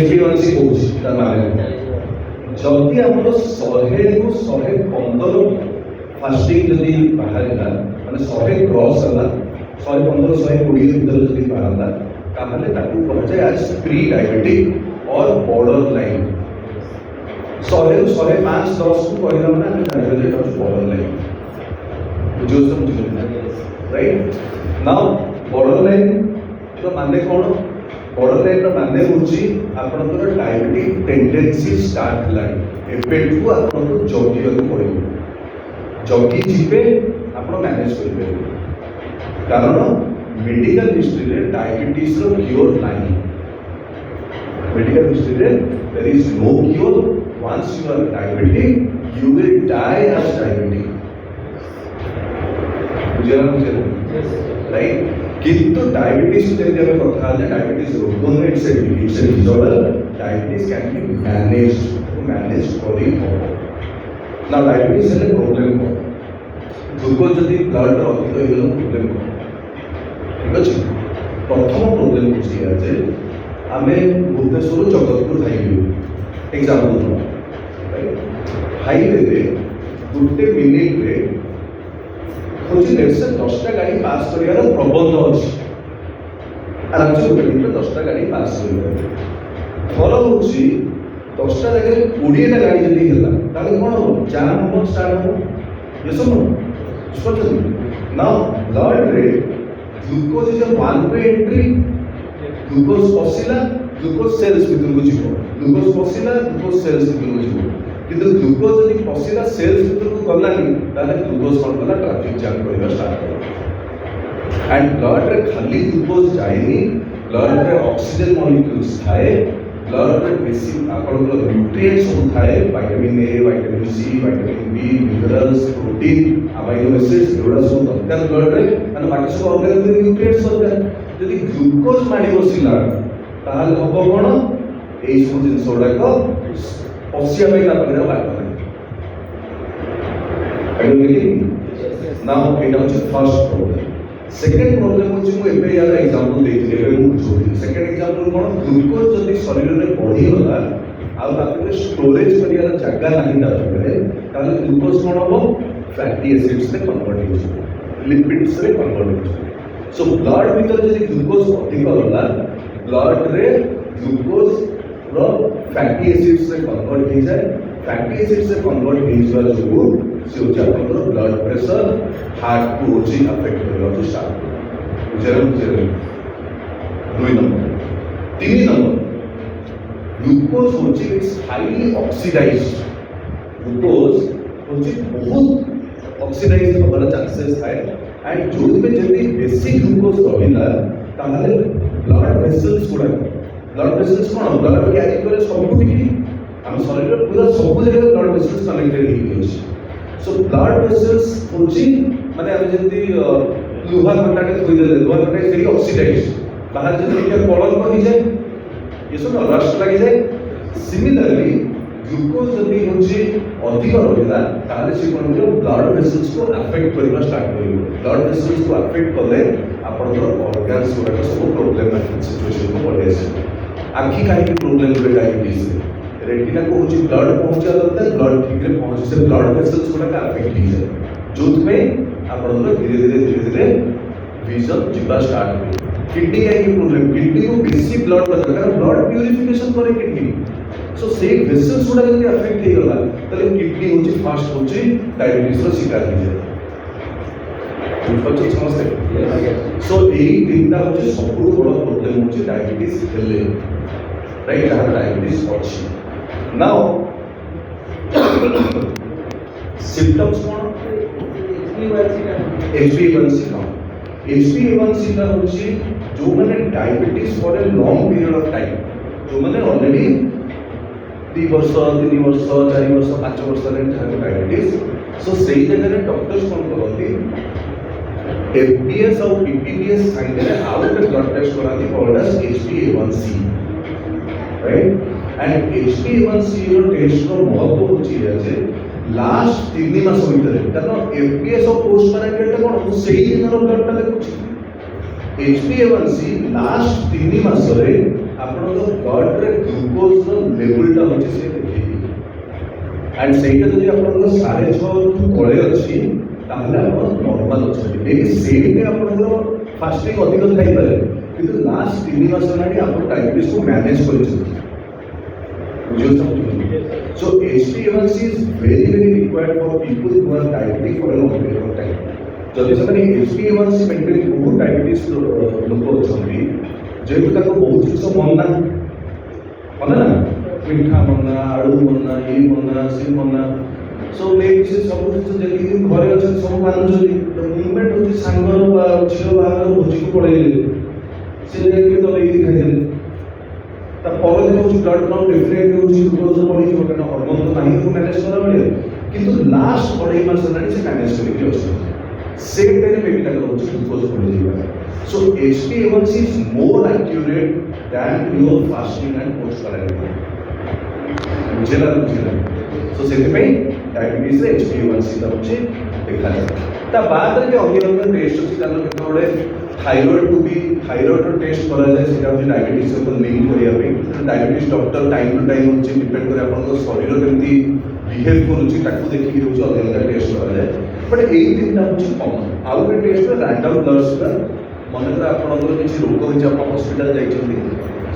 HbA1c होची तार माने जदि आप 100 रु 115 फास्टिंग जदि बाहर मैंने 100 क्रॉस है 115, 120 भर जब बाहर ताहले ताकू कहुए आज प्री डायबिटिक और बॉर्डर लाइन। 100 रु 105, 10 को कहला माने हम जानबे जे बॉर्डर लाइन। बुझो सब बुझो राइट। नाउ बॉर्डर लाइन तो माने कौन? बॉर्डर लाइन रो माने होची आपनकर diabetic tendency start line. Effect को आपनको जगिया को पड़िबो, जगी जीवे आप मैनेज करेंगे। कारण मेडिकल हिस्ट्री रे डायबिटीज रो क्योर नहीं। मेडिकल हिस्ट्री रे there is no cure. Once you are diabetic you will die as diabetic. बुझला राइट। किंतु डायबिटीज जब हम कथा है डायबिटीज रोग it's a disorder. Diabetes can be manage करी हो ना। डायबिटीज है प्रॉब्लम को ग्लूकोज जदि ब्लड अधिक हो प्रॉब्लम को ठीक अच्छे। प्रथम प्रोब्लेम होचे आम Bhubaneswar Jagatpur highway example highway गोटे मिनिट रे हूँ 10टा गाड़ी पास कर प्रबंध अच्छी। आराम से गोटे मिनिट 10टा गाड़ी पास कर थर हूँ 10टा जगह 20टा गाड़ी जब है कौन हम जाम हम स्टार्ट हम ये सब ना। ब्लड रे glucose is one way entry. Glucose पशिला ग्लूकोज सेल्स भीतर को जीव, ग्लूकोज पशिला ग्लूकोज सेल्स भीतर को जीव। किंतु ग्लूकोज जब पशिला सेल्स भीतर को गलानी ताले ग्लूकोज कौन कला ट्रैफिक जाम करबा स्टार्ट कर। एंड ब्लड रे खाली ग्लूकोज जाएनी, ब्लड रे ऑक्सीजन मॉलिक्यूल्स थाए, ब्लड रे बेसिक आपनकर न्यूट्रिएंट्स सब थाए, vitamin A, vitamin C, vitamin B, minerals, protein, amino acids एवडा सब दरकार ब्लड रे। माने बाकी सब ऑर्गेनिक न्यूट्रिएंट्स दरकार। यदि ग्लूकोज माडी बसिला ताहले हबो कोन এই ସବୁ ଜିନିଷ ଗୁଡ଼ାକ ପଶିବା ପାଇଁ ତା ପାଖରେ ଆଉ ବାଟ ନାହିଁ। ନାଉ ଏଇଟା ହେଉଛି ଫର୍ଷ୍ଟ ପ୍ରୋବ୍ଲେମ୍। ସେକେଣ୍ଡ ପ୍ରୋବ୍ଲେମ୍ ହେଉଛି ମୁଁ ଏବେ ୟାର ଏକ୍ଜାମ୍ପଲ୍ ଦେଇଥିଲି, ଏବେ ମୁଁ ବୁଝାଉଥିଲି। ସେକେଣ୍ଡ ଏକ୍ଜାମ୍ପଲ୍ କ'ଣ, ଗ୍ଲୁକୋଜ୍ ଯଦି ଶରୀରରେ ବଢ଼ିଗଲା ଆଉ ତା ପାଖରେ ଷ୍ଟୋରେଜ୍ କରିବାର ଜାଗା ନାହିଁ ତା ପାଖରେ, ତାହେଲେ ଗ୍ଲୁକୋଜ୍ କ'ଣ ହେବ, ଫ୍ୟାଟି ଏସିଡ୍ସରେ କନଭର୍ଟ ହେଇଯିବ, ଲିପିଡ୍ସରେ କନଭର୍ଟ ହେଇଯିବ। ସୋ ବ୍ଲଡ୍ ଭିତରେ ଯଦି ଗ୍ଲୁକୋଜ୍ ଅଧିକ ଗଲା, ବ୍ଲଡ୍ରେ ଗ୍ଲୁକୋଜ୍ର ଫ୍ୟାଟି ଏସିଡ୍ସରେ କନଭର୍ଟ ହେଇଯାଏ। ଫ୍ୟାଟି ଏସିଡ୍ସରେ କନଭର୍ଟ ହେଇଯିବା ଯୋଗୁଁ ସେ ହେଉଛି ଆପଣଙ୍କର ବ୍ଲଡ୍ ପ୍ରେସର୍, ହାର୍ଟକୁ ହେଉଛି ଆଫେକ୍ଟ କରିବାକୁ ଷ୍ଟାର୍ଟ କରିବ। ବୁଝିଲେ? 2 ନମ୍ବର। 3 ନମ୍ବର, ଗ୍ଲୁକୋଜ୍ ହେଉଛି ଇଟ୍ସ ହାଇଲି ଅକ୍ସିଡାଇଜ୍ଡ। ଗ୍ଲୁକୋଜ୍ ହେଉଛି ବହୁତ ଅକ୍ସିଡାଇଜ୍ ହେବାର ଚାନ୍ସେସ୍ ଥାଏ। ଆଣ୍ଡ ଯେଉଁଥିପାଇଁ ଯଦି ବେଶୀ ଗ୍ଲୁକୋଜ୍ ରହିଲା ତାହେଲେ ବ୍ଲଡ୍ ଭେସଲ୍ସ ଗୁଡ଼ାକ, ବ୍ଲଡ୍ ଭେସଲ୍ସ କ'ଣ, ବ୍ଲଡ୍ କ୍ୟାରି କରେ ସବୁଠିକି, ଆମ ଶରୀରର ପୁରା ସବୁ ଜାଗାରେ ବ୍ଲଡ୍ ଭେସଲ୍ସ କନେକ୍ଟେଡ୍ ହେଇକି ଅଛି। ସୋ ବ୍ଲଡ୍ ଭେସଲ୍ସ ହେଉଛି ମାନେ ଆମେ ଯେମିତି ଲୁହା କଣ୍ଟାଟେ ଥୋଇଦେଲେ, ଲୁହା କଣ୍ଟା ଭେରି ଅକ୍ସିଡାଇଜ୍, ବାହାରେ ଯଦି ଟିକେ କଳଙ୍କ ହେଇଯାଏ, ଏସବୁ ରଷ୍ଟ ଲାଗିଯାଏ। ସିମିଲାରଲି ଗ୍ଲୁକୋଜ୍ ଯଦି ହେଉଛି ଅଧିକ ରହିଲା ତାହେଲେ ସେ କ'ଣ କରିବ, ବ୍ଲଡ୍ ଭେସଲ୍ସକୁ ଆଫେକ୍ଟ କରିବା ଷ୍ଟାର୍ଟ କରିବ। ବ୍ଲଡ୍ ଭେସଲ୍ସକୁ ଆଫେକ୍ଟ କଲେ ଆପଣଙ୍କର ଅର୍ଗାନ୍ସ ଗୁଡ଼ାକ ସବୁ ପ୍ରୋବ୍ଲେମାଟିକ୍ ସିଚୁଏସନ୍କୁ ପଳେଇ ଆସିବ। ଆଖି କାହିଁକି ପ୍ରୋବ୍ଲେମ୍ ହୁଏ ଡାଇବେଟିସ୍ରେ, ରେଟିନାକୁ ହେଉଛି ବ୍ଲଡ୍ ପହଞ୍ଚିବା ଦରକାର, ବ୍ଲଡ୍ ଠିକ୍ରେ ପହଞ୍ଚି ସେ ବ୍ଲଡ୍ ଭେସଲ୍ସ ଗୁଡ଼ାକ ଆଫେକ୍ଟ ହେଇଯାଏ, ଯେଉଁଥିପାଇଁ ଆପଣଙ୍କର ଧୀରେ ଧୀରେ ଭିଜନ୍ ଯିବା ଷ୍ଟାର୍ଟ ହୁଏ। କିଡନୀ କାହିଁକି ପ୍ରୋବ୍ଲେମ୍, କିଡନୀକୁ ବେଶୀ ବ୍ଲଡ୍ ଦରକାର, କାରଣ ବ୍ଲଡ୍ ପ୍ୟୁରିଫିକେସନ୍ करे କିଡନୀ। ସୋ ସେଇ ଭେସଲ୍ସ ଗୁଡ଼ାକ ଯଦି ଆଫେକ୍ଟ ହେଇଗଲା ତାହେଲେ କିଡନୀ ହେଉଛି ଫାଷ୍ଟ ହେଉଛି ଡାଇବେଟିସ୍ର ଶିକାର ହେଇଯାଏ। ବୁଝିପାରୁଛନ୍ତି ସମସ୍ତେ? ସୋ ଏଇ ତିନିଟା ହେଉଛି ସବୁଠୁ ବଡ଼ ପ୍ରୋବ୍ଲେମ୍ ହେଉଛି ଡାଇବେଟିସ୍ ହେଲେ, ରାଇଟ୍, ଯାହାର ଡାଇବେଟିସ୍ ଅଛି। ନାଓ ସିମ୍ପଟମ୍ସ କ'ଣ, HbA1c କ'ଣ, HbA1c ଟା ହେଉଛି ଯେଉଁମାନେ diabetes for a long period of time, ଯେଉଁମାନେ ଅଲରେଡ଼ି 2 ବର୍ଷ 3 ବର୍ଷ 4 ବର୍ଷ 5 ବର୍ଷ ହେଲାଣି ଯାହାକୁ ଡାଇବେଟିସ୍, ସୋ ସେଇ ଜାଗାରେ ଡକ୍ଟର୍ସ କ'ଣ କରନ୍ତି, FBS ଆଉ PPBS ସାଙ୍ଗରେ ଆଉ ଗୋଟେ ବ୍ଲଡ୍ ଟେଷ୍ଟ କରାନ୍ତି called as HbA1c, right. And HbA1c ର ଟେଷ୍ଟର ମହତ୍ଵ ହେଉଛି ଯେ ଲାଷ୍ଟ 3 ମାସ ଭିତରେ, କାରଣ FBS ଆଉ ପୋଷ୍ଟ ପାରାଣ୍ଟିଆଲଟା କ'ଣ, ମୁଁ ସେଇ ଦିନର ବ୍ଲଡ୍ଟା ଦେଖୁଛି। HbA1c ଲାଷ୍ଟ 3 ମାସରେ ଆପଣଙ୍କ ବ୍ଲଡ୍ରେ ଗ୍ଲୁକୋଜ୍ର ଲେବୁଲ୍ଟା ହେଉଛି ସେ ଦେଖେଇବି। ଆଣ୍ଡ ସେଇଟା ଯଦି ଆପଣଙ୍କର 6.5ଠୁ ତଳେ ଅଛି ତାହେଲେ ଆପଣ ନର୍ମାଲ୍ ଅଛନ୍ତି। ମେବି ସେଇଠି ଆପଣଙ୍କର ଫାଷ୍ଟିଂ ଅଧିକ ଥାଇପାରେ, କିନ୍ତୁ ଲାଷ୍ଟ 3 ମାସ ହେଲାଣି ଆପଣ ଡାଇବେଟିସ୍କୁ ମ୍ୟାନେଜ୍ କରିଛନ୍ତି। ବୁଝିପାରୁଛନ୍ତି? So HbA1c is very required for people who are diabetic for a long period of time. ଯଦି ସେମାନେ HbA1c ମେଣ୍ଟେନ୍, ବହୁତ ଡାଇବେଟିସ୍ ଲୋକ ଅଛନ୍ତି ଯେହେତୁ ତାଙ୍କୁ ବହୁତ ଜିନିଷ ମନା ନା, ମିଠା ମନା, ଆଳୁ ମନା, ଇଏ ମନା, ସିଏ ମନା, ସୋ ମେବି ସେ ସବୁ ଜିନିଷ ଯେତିକି ଘରେ ଅଛନ୍ତି ସବୁ ମାନୁଛନ୍ତି। ମୁଭମେଣ୍ଟ ହେଉଛି ସାଙ୍ଗର ବା ଝିଅ ବାହାଘର ଭୋଜିକୁ ପଳେଇଲେ, ସେ ଯାଇକି ତ ନେଇକି ଖାଇଦେଲେ, ତା ପରଦିନ ହେଉଛି ବ୍ଲଡ୍ କାଉଣ୍ଟ ଡେଫିନେଟ୍ ହେଉଛି ଗ୍ଲୁକୋଜ୍ ବଢ଼ିଯିବ, କାରଣ ହର୍ମୋନ୍ ତ ନାହିଁ ତାକୁ ମ୍ୟାନେଜ୍ କଲାବେଳେ, କିନ୍ତୁ ଲାଷ୍ଟ 2.5 ମାସ ହେଲାଣି ସେ ମ୍ୟାନେଜ୍ କରିକି ଅଛନ୍ତି। ସେମ୍ ଟାଇମ୍ରେ ମେବି ତାଙ୍କର ହେଉଛି ଗ୍ଲୁକୋଜ୍ ବଢ଼ିଯିବା। So HbA1c is more accurate than your fasting and post parantial. ବୁଝିଲା? ସୋ ସେଥିପାଇଁ ଡାଇବେଟିସ୍ରେ HbA1c ଟା ହେଉଛି ଦେଖାଯାଏ। ତା ବାଦରେ ବି ଅନ୍ୟ ଟେଷ୍ଟ ଅଛି, କାରଣ କେତେବେଳେ ଥାଇରଏଡ଼୍କୁ ବି ଥାଇରଏଡ଼୍ର ଟେଷ୍ଟ କରାଯାଏ, ସେଇଟା ହେଉଛି ଡାଇବେଟିସ୍ ସହିତ ଲିଙ୍କ କରିବା ପାଇଁ। Diabetes doctor time to time ହେଉଛି ଡିପେଣ୍ଡ କରେ ଆପଣଙ୍କ ଶରୀର କେମିତି ବିହେଭ୍ କରୁଛି ତାକୁ ଦେଖିକି ହେଉଛି ଅଲଗା ଟେଷ୍ଟ କରାଯାଏ। ବଟ୍ ଏଇ ତିନିଟା ହେଉଛି କମନ୍। ଆଉ ଗୋଟେ ଟେଷ୍ଟ ରାଣ୍ଡମ୍ ବ୍ଲଡ୍ ସୁଗର, ମନେକର ଆପଣଙ୍କର କିଛି ରୋଗ ହେଇଛି, ଆପଣ ହସ୍ପିଟାଲ ଯାଇଛନ୍ତି,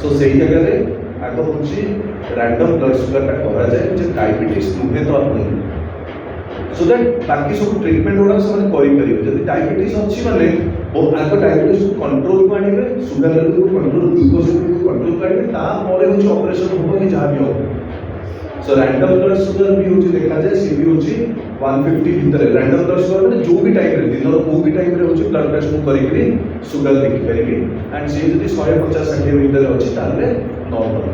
ସୋ ସେଇ ଜାଗାରେ ଆଗ ହେଉଛି ରାଣ୍ଡମ୍ ବ୍ଲଡ୍ ସୁଗରଟା କରାଯାଏ ଯେ ଡାଇବେଟିସ୍ ନୁହେଁ ତ ଆପଣଙ୍କୁ, ସୋ ଦ୍ୟାଟ୍ ବାକି ସବୁ ଟ୍ରିଟମେଣ୍ଟ ଗୁଡ଼ାକ ସେମାନେ କରିପାରିବେ। ଯଦି ଡାଇବେଟିସ୍ ଅଛି ମାନେ ଆଗ ଡାଇବେଟିସ୍କୁ କଣ୍ଟ୍ରୋଲକୁ ଆଣିବେ, ସୁଗାର ଲେଭେଲକୁ କଣ୍ଟ୍ରୋଲ, ଗ୍ଲୁକୋଜ୍ ଲେଭେଲକୁ କଣ୍ଟ୍ରୋଲକୁ ଆଣିବେ, ତାପରେ ହେଉଛି ଅପରେସନ୍ ହେବ କି ଯାହା ବି ହେବ। सो रैंडम ब्लड शुगर भी होची देखा जाए सी भी होची 150 भीतर रैंडम ब्लड शुगर माने जो भी टाइम रे दिन को भी टाइम रे होची ब्लड टेस्ट को करी करी शुगर देखि परिबे एंड से जदी 150 60 भीतर अछि ताले नॉर्मल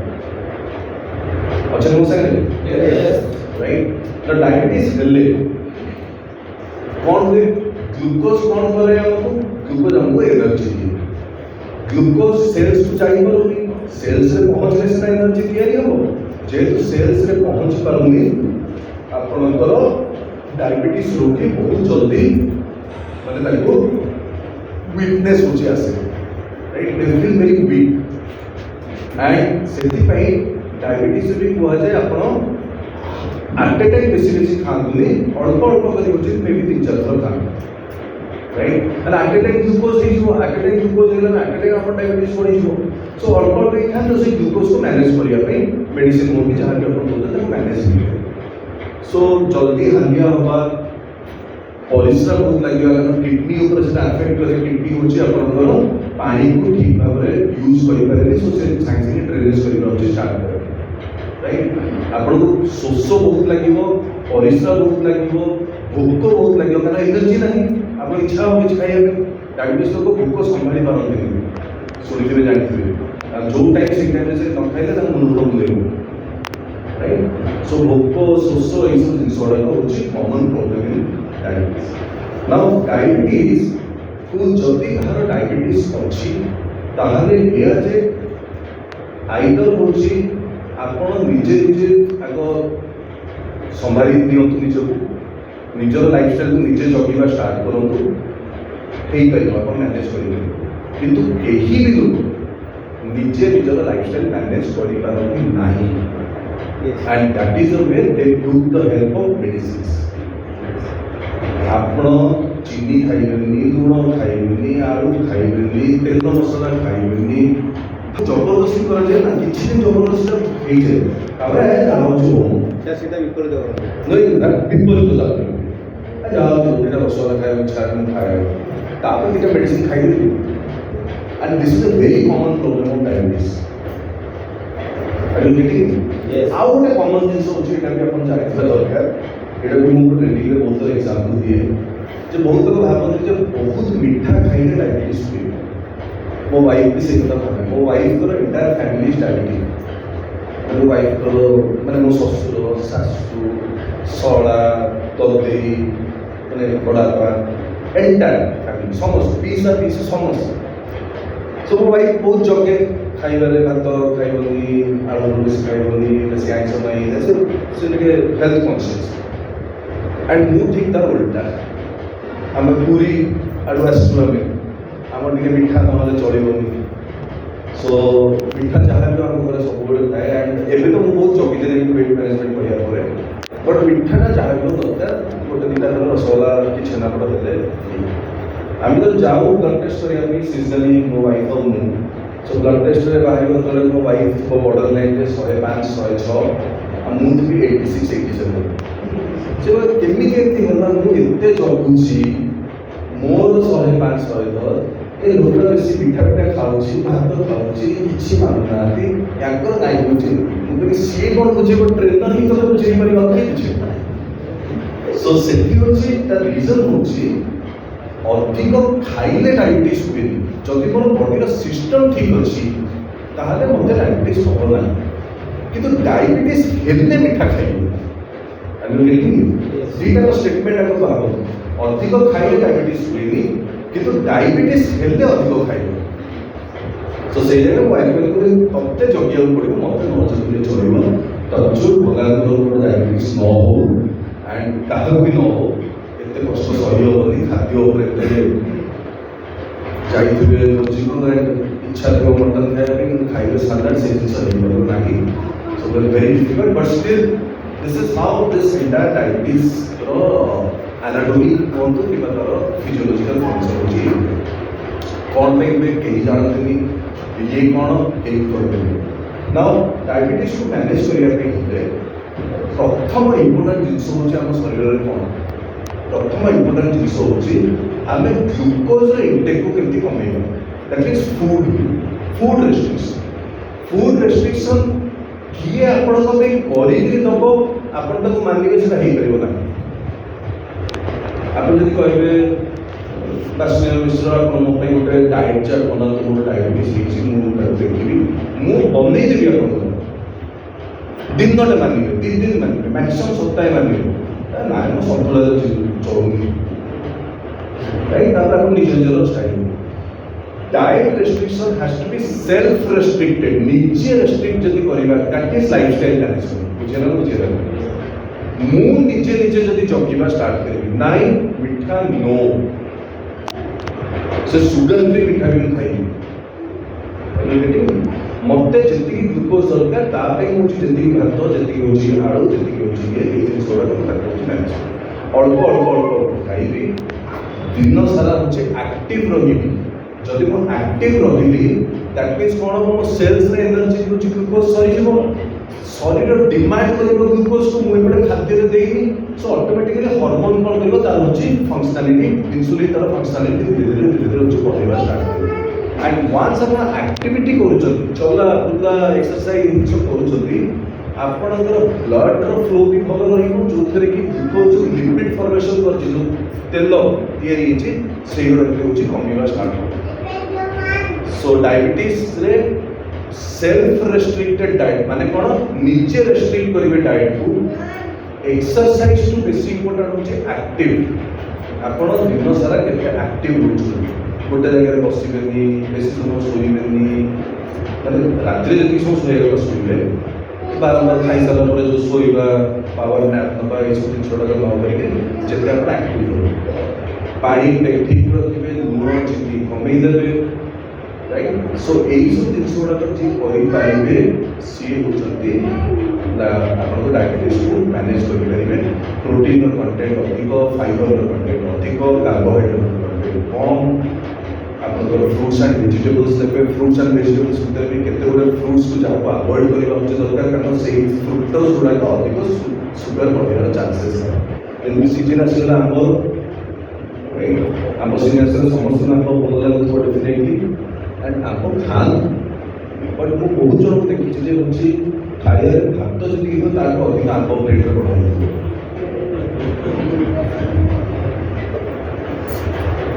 अच्छा हो सके यस राइट तो डायबिटीज हेले कौन हुए ग्लूकोज कौन करे हमको ग्लूकोज हमको एनर्जी दिए ग्लूकोज सेल्स को चाहिए बोलोगी सेल्स रे पहुँचले सिना एनर्जी तैयारी हम जेहेतु सेल्स रे पहुँच पारुनी आपणकर डायबिटीज रोगी बहुत जल्दी माने ताको वीकनेस होची आसे right they feel very weak and सेति पई डायबिटीज भी कह जाए आपण एट ए टाइम बेसी बेसी खातुनी अल्प अल्प करी होची मे बी 3-4 थर खातु right and at a time glucose हो एट ए टाइम ग्लूकोज हेला एट ए टाइम आपण डायबिटीज पड़ी हो सो अल्प अल्प ही खान से ग्लूकोज को मैनेज करिया पे मेडिसिन को भी जहां के अपन बोलते हैं मैनेज करिए सो जल्दी हालिया हवा परिश्रम बहुत लगे कारण किडनी ऊपर से अफेक्ट करे किडनी होची अपन पानी को ठीक भाव रे यूज करि पारे सो से सांगे ड्रेनेज करि रहचे स्टार्ट करे राइट आपण को शोष बहुत लागिवो परिश्रम बहुत लागिवो भूख बहुत लागिवो कारण एनर्जी नहीं आपण इच्छा हो कुछ खाइए डायबिटीज लोग भूख संभाली पारंती नहीं सुनिथिबे जानथिबे जो टाइम से टाइम से न खाइले त मन रोग लेबो राइट सो भूख शोष ए सब जिंस गुडा होची common problem in diabetes now diabetes को जदि घर डायबिटीज अछि ताहले या जे आइदर होची आपण निजे निजे आगो संभाली दियंतु निजको निजर लाइफस्टाइल को निजे जगिबा स्टार्ट करंतु हेई परिबा आपण मैनेज करिबे किंतु केही भी लोक निजे निजर लाइफस्टाइल मैनेज करि पारंती नाही and that is the way they took the help of medicines आपण चीनी खाइबेनी लूण खाइबेनी आलू खाइबेनी तेल मसला खाइबेनी जबरदस्ती करा जाए ना किसी दिन जबरदस्ती हेई जाए तापर जाओ जो त्या सीधा विपरीत करतो नहीं ना विपरीत जातो जाओ जो बेटा मसला खाए इच्छा नहीं खाए तापर तिका मेडिसिन खाई दे and this is a very common problem of diabetes are you getting yes आउ गोटे कॉमन जिंस होची एटा भी अपन जानिथिबा दरकार एटा भी मु ट्रेनिंग रे बहुत एग्जांपल दिए जे बहुत लोग भाबନ୍ତି जे बहुत मीठा खाइले डायबिटीज हुए मो वाइफ भी से कथा भाबे मो वाइफ को एंटायर फैमिली डायबिटीज मो वाइफ को माने मो ससुर सासु सड़ा ददेई माने बड़ापा एंटायर फैमिली समस्त पीस समस्त सो मो वाइफ बहुत जगे खाइबारे भात खाइबनी आलू बेसी खाइबनी बेसी आइंस नहीं से हेल्थ कॉन्शियस एंड मु ठीक तार उल्टा आम पूरी आड़ू आसू आम टे मीठा ना चलनी सो मीठा जहाँ भी आम घर सब थाए एंड एवं तो मुझे बहुत जगिदेली वेट मैनेजमेंट कराया बट मीठाटा जहाँ भी दरकार गोटे दुटा धर रसगोला कि छेनापोड़ देते आम तो जाऊँ ब्लड टेस्ट करने सीजनली मो वाइफ और मुझे सो ब्लड टेस्ट रे बाहर गले मो वाइफ को बॉर्डर लाइन रे 105 106 आ मु भी 86 87 से केमी केती होला मु एते जगुची मोर 105 110 ए लोक बेसी पिठा पिठा खाउची भात खाउची किछि मानुनाती याकर नाइ बुझी मु कहली सी कोन बुझेबो ट्रेनर ही तो बुझेई पारि नथि बुझे सो सेति होची ता रीजन होची अधिक खाइले डायबिटीज हुए जदि मोर बॉडी सिस्टम ठीक अच्छी ताहले मते डायबिटीज हब ना किंतु डायबिटीज हेले मीठा खाइबे दुईटा स्टेटमेंट आगे भाव अधिक खाइले डायबिटीज हुए किंतु डायबिटीज हेले अधिक खाइबे तो से जगह वाइफ तत्ते जगिया पड़ो मत न जगले चलो तजु भगवान डायबिटीज न हो एंड क्या भी न हो एत कष्ट सही हेनी खाद्य जाइए जीवन इच्छा थी मटन खाया खाइबे सालाड से जिन ना so very difficult but still this is how this entire diabetes anatomy कहतु कि फिजियोलॉजिकल फंक्शन होची कौन पे कहीं जानते ये कौन कहीं करते नाउ डायबिटीज को मैनेज करने प्रथम इम्पोर्टाट जिनस हूँ शरीर में कौन प्रथम इम्पोर्टाट जिनस हूँ आम ग्लूकोज इंटेक को केमती कमेबा दैट मीन्स फूड रेस्ट्रिक्शन किए आपण दब आपण मानिके से ना आप जब कहे काश्मीर मिश्र आप गोटे डाएट चार्ट बना मोर डायबिटीज मुझे देखी मुझे बनईदेवी आप दिन मानवे 3 दिन मानवे मैक्सिमम सप्ताह मानवे ना सफल चलूनी राइट आप निज निजर style diet restriction has to be self restricted निजे रेस्ट्रिक्ट जदि करबा दैट इज लाइफस्टाइल मैनेजमेंट बुझेना बुझेना मु निजे निजे जदि जगिबा स्टार्ट करबी नाइ मिठा नो से शुगर फ्री मिठा भी खाई मते जति ग्लूकोज दरकार तापे होची जति भात जति होची आलू जति होची ये जिनिस गुडा करता मैनेज अल्प अल्प अल्प खाइबी दिन सारा होची एक्टिव रहिबी जदि मो एक्टिव रहिली दैट मीन्स कोन मो सेल्स रे एनर्जी होची ग्लूकोज सरी जीवो शरीर डिमांड करिबो ग्लूकोज को मुई बडे खाद्य रे देइनी सो ऑटोमेटिकली हार्मोन कोन करिबो तार होची फंक्शनलिटी इंसुलिन तार फंक्शनलिटी धीरे धीरे होची बढ़ेबा स्टार्ट करिबो एंड वन्स अपन एक्टिविटी करूछन चला बुला एक्सरसाइज सब करूछन आपनकर ब्लड रो फ्लो भी भल रहिबो जो थरे कि ग्लूकोज लिपिड फॉर्मेशन करछि जो तेल तयारी हिची सेही रखले होची कमिबा स्टार्ट हो सो डायबिटीज रे सेल्फ रेस्ट्रिक्टेड डाइट माने कोन निजे रेस्ट्रिक्ट करिवे डाइट को एक्सरसाइज टू बेसी इंपोर्टेंट होची एक्टिव आपण दिन सारा केते एक्टिव होछु गोटे जगह बसबेनि बेसी समय शोबेनि मतलब रात्रि जति सब सोएगा शोबे बारंबार खाई सारा पर जो सोइबा पावर नैप नबा ये सब जिन छोटा न करके जते आपण एक्टिव हो पानी ठीक रखिबे लूण चिनी कमेई देबे राइट सो एई सब जिन छोटा जे करि पाइबे सी होचंती आपको डायबिटीज को मैनेज कर पारे प्रोटीन कंटेंट अधिक फाइबर कंटेंट अधिक कार्बोहाइड्रेट कंटेंट कम आपको फ्रूट्स एंड वेजिटेबल्स देखे फ्रूट्स एंड वेजिटेबल्स भितर भी केते गुडे फ्रूट्स को जहाँ अवॉइड करबा उचित दरकार कारण से फ्रुक्टोज गुडा अधिक सुगर बढ़िया चांसेस है एमबी सीजन आसला आंब आंब सीजन आसला समस्त आंब भल लागुवा definitely and Amb Khan but मु बहुत जन को देखि जे होची खाइए भात जति हो ताको अधिक आंब प्लेट रे बढ़ाई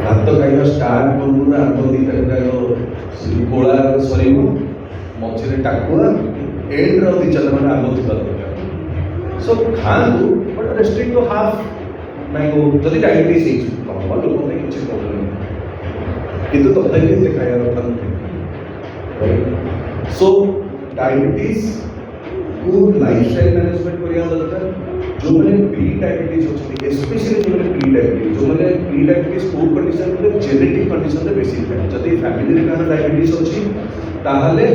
भात खाइबा स्टार्ट करू आंब दीटा खाइबो गोला सरीबो मझे टाकुआ एंड रो दी चल माने आंब थिबा दरकार सो खानु but restrict to half mango जदि डायबिटीज इज नॉर्मल लोक में किछि प्रॉब्लम नहीं किंतु तथापि ते खाया रखा राइट सो डायबिटीज को लाइफस्टाइल मैनेजमेंट करिया दरकार जो मैंने प्री डायबिटीज होती स्पेशली जो मैंने प्री डायबिटीज कोड कंडीशन में जेनेटिक कंडीशन रे बेसी थाए जदि फैमिली रे कान डायबिटीज होची ताहाले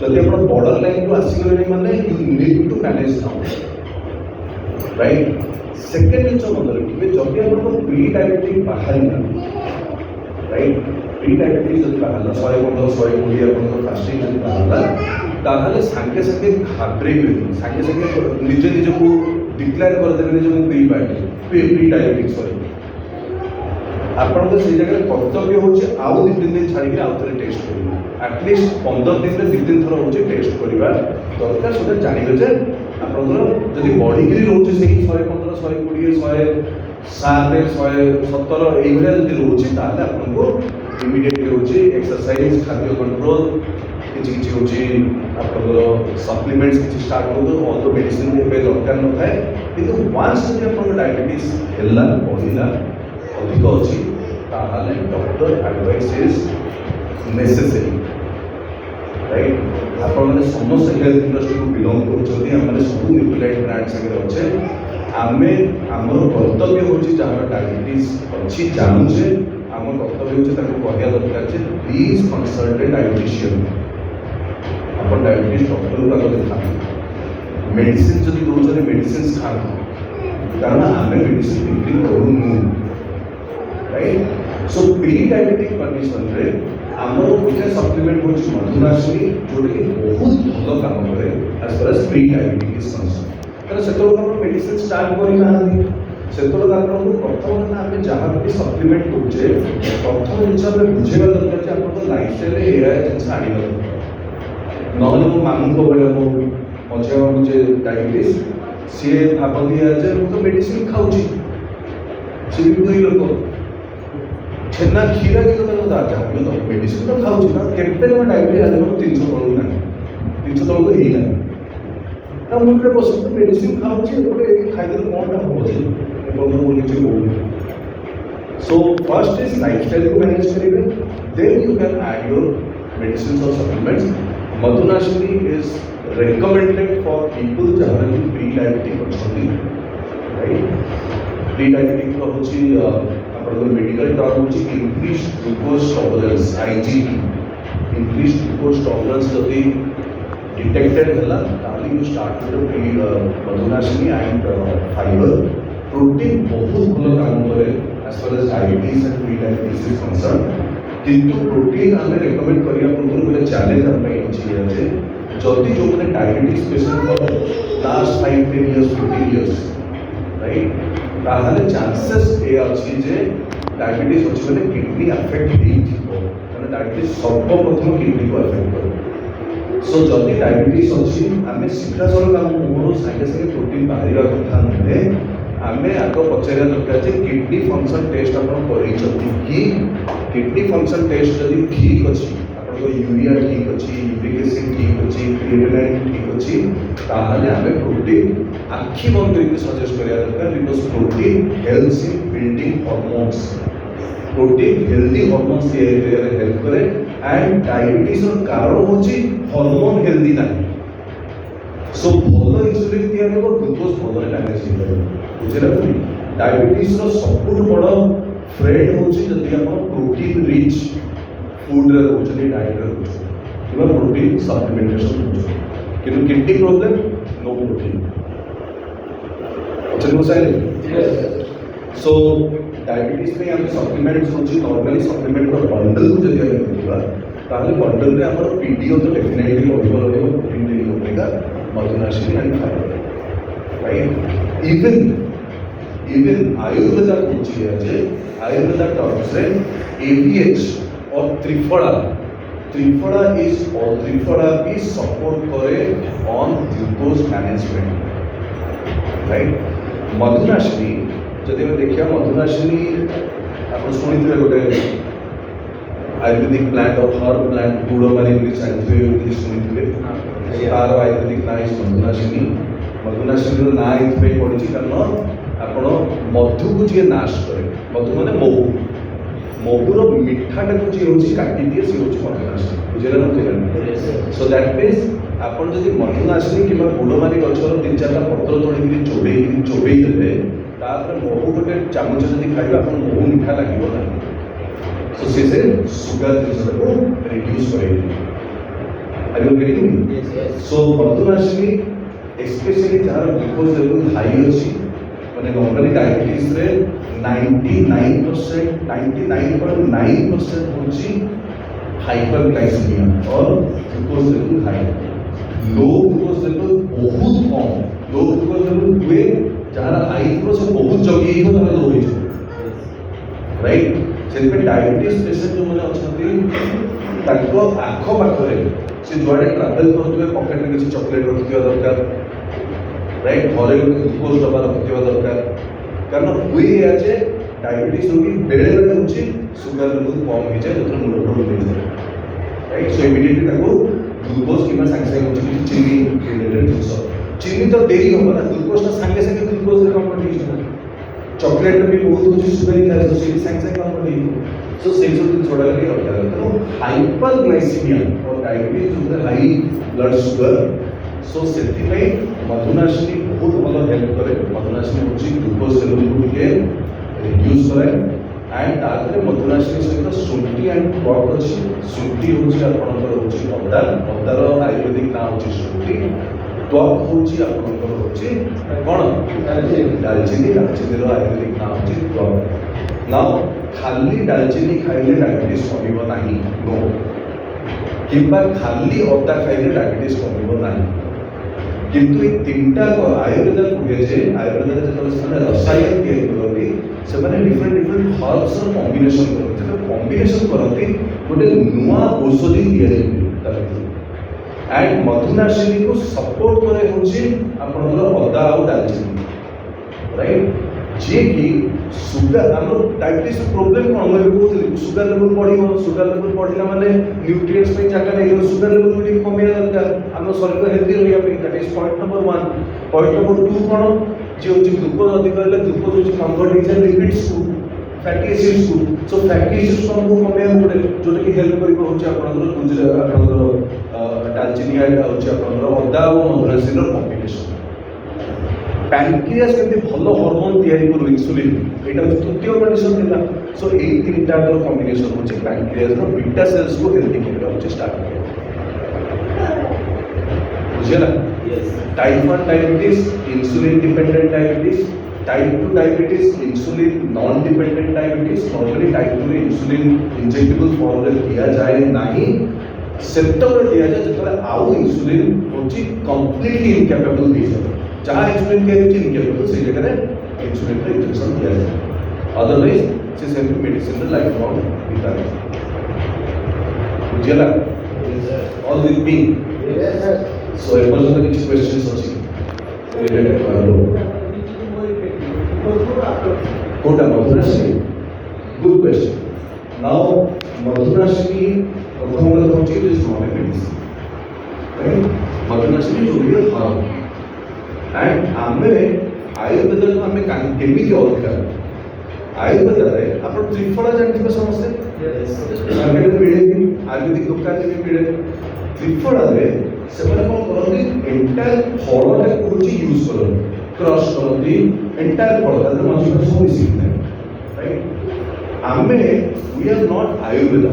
जदि आपण बॉर्डर लाइन को आसी गले माने you need to manage now right second जो मन रखिबे जदि आपण प्री डायबिटीज बाहरिना राइट प्री डायबिटीज जदि बाहरला 115 120 आपण फास्टिंग जदि बाहरला ताहले सांगे सांगे घाबरेबे सांगे सांगे निजे निजे को डिक्लेयर कर देबे जे मु प्री डायबिटिक्स सॉरी आपण तो से जगह कर्तव्य होचे आउ 2-3 दिन छाड़ी के आउ थरे टेस्ट करिबो एटलीस्ट 15 दिन रे 2-3 थरा होचे टेस्ट करबा दरकार सोते जानिबे जे आपनकर जदि बॉडी के रोचे से 115 120 107 117 एई भले जदि रोचे ताले आपनको इमीडिएटली होचे एक्सरसाइज खाद्य कंट्रोल किछि होची आपनकर सप्लीमेंट्स किछि स्टार्ट कर दो ऑल द मेडिसिन पे दरकार न थाए किंतु वन्स जदि आपन डायबिटीज हेला बढ़िला अधिक अछि ताहाले doctor advice is necessary right आपन माने समस्त हेल्थ इंडस्ट्री को बिलोंग करछथि हम माने सब न्यूट्रिलाइट ब्रांड संगे रहछे आमे हमर कर्तव्य होची जहां डायबिटीज अछि जानू जे हमर कर्तव्य होची ताको कहया दरकार जे प्लीज कंसल्ट ए डायबिटिशियन अपन डायबिटीज डॉक्टर को आगे देखा मेडिसिन जदि दोजने मेडिसिन खा कारण आमे मेडिसिन बिक्री करूनु right so pre diabetic condition रे हमर गोटे सप्लीमेंट होची मधुनाशिनी जोटे कि बहुत भलो काम करे as far as pre diabetic is concern कारण सेतो हम मेडिसिन स्टार्ट करि ना सेतो कारण को प्रथम ना आमे जहां भी सप्लीमेंट होचे प्रथम हिसाब रे बुझेबा दरकार जे अपन लाइफस्टाइल रे एरा जिंस आनी न नहले मो मामू को बड़े मो मझे मुझे डायबिटीज सी भापती जे तो मेडिसिन खाऊची सी भी दुई लोक छेना क्षीर के तो दादा तो मेडिसिन तो खाऊची ना केते में डायबिटीज आले 300 तळू ना 300 तळू तो ही ना ता मुंडे बस मेडिसिन खाऊची एपटे खाइदे कोनटा होची एपटे मो किछि बोल सो फर्स्ट इज लाइफस्टाइल को मैनेज करिवे then you can add your medicines or supplements. Madhunashini is recommended for people जहाँ भी pre-diabetic होती है, right? Pre-diabetic का होची अपने medical term होची increased glucose tolerance (IGT). Increased glucose tolerance जब detected है ताली you start with Madhunashini and fiber. Protein बहुत भला काम करे as far as diabetes and pre-diabetes is concerned. किंतु प्रोटीन हमें रेकमेंड करिया पूर्व गोटे चैलेंज हम अछि जदि जो मैंने डायबिटीज पेशेंट को लास्ट 5-10 इयर्स 15 इयर्स राइट ताहले चांसेस ए अछि जे डायबिटीज अछि माने किडनी अफेक्ट हेई थिबो माने डायबिटीज सर्वप्रथम किडनी को अफेक्ट करे सो जदि डायबिटीज अछि हमें सीधा सरल काम मोर साइड से प्रोटीन बाहरिया कथा नहे हमें आगे पचारिया दरकार जे किडनी फंक्शन टेस्ट आपण करिसथि कि किडनी फंक्शन टेस्ट जदि ठीक अछि आपको यूरिया ठीक अछि यूरिक एसिड ठीक अछि क्रिएटिनिन ठीक अछि ताहले हमें प्रोटीन आखि बंद करके सजेस्ट करिया दरकार because protein helps in building hormones protein healthy hormones के एरिया रे हेल्प करे एंड डायबिटीज रो कारण होछि हार्मोन हेल्दी नाही सो भलो इंसुलिन दिया हेबो ग्लूकोज भलो मैनेज हे बुझिला डायबिटीज रो सबुठ बड़ फ्रेंड होछि जदि आपण प्रोटीन रिच फूड रे होछि डाइट रे होछि किबा प्रोटीन सप्लीमेंटेशन होछि किंतु किडनी प्रॉब्लम नो प्रोटीन अच्छा नो साइड सो डायबिटीज में हम सप्लीमेंट्स होछि नॉर्मली सप्लीमेंट रो बंडल को जदि हम देखिबा ताहले बंडल रे हमर पीडीओ तो डेफिनेटली होइबो रहबो प्रोटीन दे होगा Madhunashini and fiber right even Ayurveda कुछ है Ayurveda terms है AVH or Trifada is support करे on glucose management right Madhunashini जब मैं देखिया Madhunashini अपन सुनी थे गोटे आयुर्वेदिक प्लांट और हर्ब प्लांट गुड़मारी भी साइंटिफिक सुनी थे तार आयुर्वेदिक ना मधुनाशिनी ना ये पड़ी कारण आपण मधु को जी नाश करे मधु माने महुर मिठाटा को जी होची काटी दिए से होची मधुनाशिनी बुझेला न सो दैट मीन्स आपण जदि मधुनाशिनी किबा गुड़मारी गछर 3-4टा पत्र तोड़ी चोबई देबे तापर महू गोटे चामच जदि खाइबा आपण महू मिठा लागिबो ना सो से सुगर को रिड्यूस करेगी Are you getting me? Yes. So Madhunashini, especially जहाँ glucose level high अछि, माने normally diabetes रे 99.9% होची hyperglycemia और glucose level high. Low glucose level बहुत कम. Low glucose level हुए जहाँ high को से बहुत जगह ही होता है low ही. Right? सेल्फ diabetes patient जो माने अछंती ताको आखो पाखरे से जुआड़े ट्रावेल करते पकेट में किसी चॉकलेट रखिवा दरकार राइट घरे ग्लूकोज डब्बा रखिवा दरकार कारण हुए आज डायबिटीज रोगी बेले बेले होची सुगर लेवल कम हो जाए जत्र मुंड प्रोब्लेम हो जाए राइट सो इमीडिएटली ताको ग्लूकोज किमा संगे संगे होची चीनी रिलेटेड जिंस चीनी तो देरी हो ना ग्लूकोज तो संगे संगे ग्लूकोज रे कंपटीशन चॉकलेट में भी बहुत होची सुगर ही खाए तो चीनी संगे संगे कंपटीशन सो सेंसर थोड़ा लगे रखता है तो हाइपरग्लाइसीमिया और डायबिटीज जो हाई ब्लड शुगर सो सेति में मधुनाशिनी बहुत भलो हेल्प करे मधुनाशिनी होची ग्लूकोज लेवल को के रिड्यूस करे एंड ताकरे मधुनाशिनी सहित शुंठी एंड क्लॉक अछि शुंठी होची आपनकर होची अदार आयुर्वेदिक नाम होची शुंठी क्लॉक होची आपनकर होची कोन दालचीनी रो आयुर्वेदिक नाम होची क्लॉक नाउ खाली दालचीनी खाइले डायबिटीज कमिबो नाही नो किंबा खाली अदा खाइले डायबिटीज कमिबो नाही किंतु ए तीनटा को आयुर्वेद कुहे जे आयुर्वेद जब से रसायन के करती से माने डिफरेंट हर्ब्स और कॉम्बिनेशन करते जब कॉम्बिनेशन करते गोटे नुआ औषधि दिया एंड मधुनाशिनी को सपोर्ट करे होची आपनकर अदा और दालचीनी राइट जे कि सुगर हमरो डायबिटीज प्रॉब्लम कोन होय कहउतली सुगर लेवल बढ़िला माने न्यूट्रिएंट्स पे जगह नहीं सुगर लेवल भी कमिया दरकार हम शरीर हेल्दी रहिया पे that is point number 1 point number 2 कोन जे होची ग्लूकोज अधिक रहले ग्लूकोज होची कन्वर्ट हो जाय लिपिड्स को फैटी एसिड्स को सो फैटी एसिड्स को हमको कमेया पड़े जोटा कि हेल्प करिबो होची आपनकर गुजरा आपनकर दालचीनी आइटा होची आपनकर अदा और मधुरासी रो कॉम्बिनेशन पैनक्रियास केते भलो हार्मोन तयारी करू इंसुलिन एटा तृतीय कंडीशन थिला सो ए तीनटा रो कॉम्बिनेशन होची पैनक्रियास रो बीटा सेल्स को हेल्दी करबा होची स्टार्ट बुझला type 1 diabetes insulin dependent diabetes type 2 diabetes insulin non dependent diabetes normally type 2 रे इंसुलिन इंजेक्टेबल फॉर्म रे दिया जाए नहीं सेप्टेम्बर दिया जाए जतले आउ इंसुलिन होची कंप्लीटली इनकैपेबल दी जाए जहां इंसुलिन के होची इनकैपेबल से जगह रे इंसुलिन रे इंजेक्शन दिया जाए अदरवाइज से सेम मेडिसिन रे लाइफ लॉन्ग दिता है बुझला all with me so a person किछ क्वेश्चंस अछि रिलेटेड टू कोटा Madhurashi good question now Madhurashi प्रथम কথা হচ্ছে it is not a medicine right Madhurashi is only a herb and आमे आयुर्वेद को आमे केमिति अलगा आयुर्वेद रे आपण त्रिफला जानथिबे समस्ते मार्केट मिले आयुर्वेदिक दुकान में मिले त्रिफला रे से माने कोन करନ୍ତି एंटायर फळटा कोची यूज करନ୍ତି क्रश करନ୍ତି एंटायर फळटा मझी को सब मिसिक राइट आमे वी आर नॉट आयुर्वेद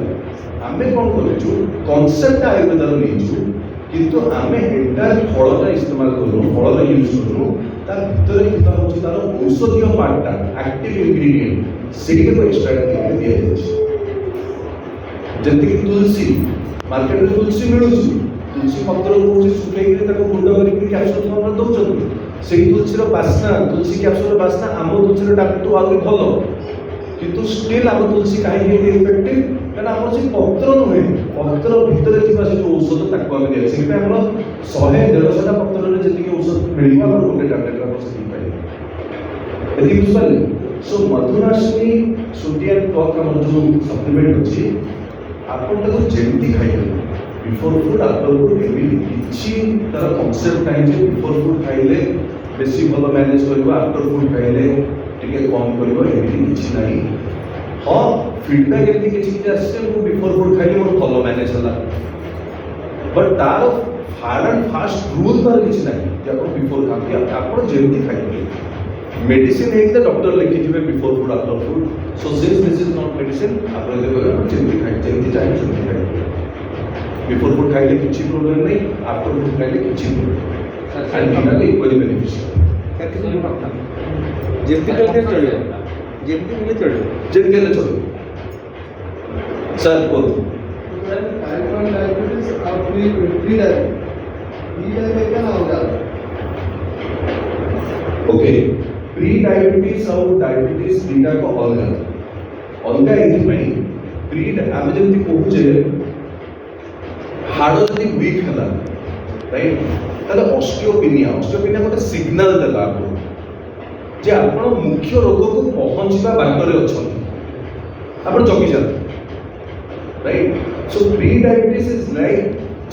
आमे कोन करछु कांसेप्ट आयुर्वेद रो नेछु किंतु आमे एंटायर फळटा इस्तेमाल करू फळटा यूज करू ता भितरे किता होछि तार औषधीय पार्टटा एक्टिव इंग्रेडिएंट सेटा को एक्सट्रैक्ट करके दिया जाय जंती कि तुलसी मार्केट में तुलसी मिलुछि तुलसी पत्र को सुखाई के ताको गुंड करके कैप्सूल फॉर्म में दउछन सेही तुलसी रो बासना तुलसी कैप्सूल रो बासना आम तुलसी रो डाक्टर आउरी भलो किंतु स्टिल आम तुलसी काहे के इफेक्टिव काना हमर से पत्र नुहे पत्र भितरे थिबा से जो औषध ताको हम दिया सेटा हमर 100 150 टा पत्र रे जति औषध मिलिबा हमर गोटे टैबलेट रा औषध पाइ एति बुझपाले सो मधुराशी सुटी एंड टॉक हमर जो सप्लीमेंट अछि आपन ताको जेंती खाइबे बिफोर फूड आफ्टर फूड एमिली किछि तार कांसेप्ट है जे बिफोर फूड खाइले बेसी भलो मैनेज करबा आफ्टर फूड खाइले टिके कम करबा एमिली किछि नाही हां फीडबैक एति किछि जे आसे मु बिफोर फूड खाइले मोर भलो मैनेज होला बट तार हार्ड एंड फास्ट रूल तार किछि नाही जे आपण बिफोर खाके आपण जेंती खाइबे मेडिसिन है कि डॉक्टर लिखि दिबे before food after food so since this is not medicine आपण जे जेंती खाइ जेंती चाहिए जेंती खाइ बिफोर फूड खाइले किछि प्रॉब्लम नहीं आफ्टर फूड खाइले किछि problem and finally equally beneficial क्या किसी भी बात जेंती करके चलिए जेंती मिले चलिए जेंती ले चलो सर बोल टाइप 1 डायबिटीज और प्री डायबिटीज क्या होगा ओके प्री डायबिटीज और डायबिटीज दीटा को अलगा अलगा एथि पई प्री आमे जेंती कहूचे हार्ड जदि वीक हला राइट ताले ऑस्टियोपेनिया गोटे सिग्नल देला जे आपण मुख्य रोग को पहुंचबा बाटरे अछन आपण जगी जा right so pre diabetes is like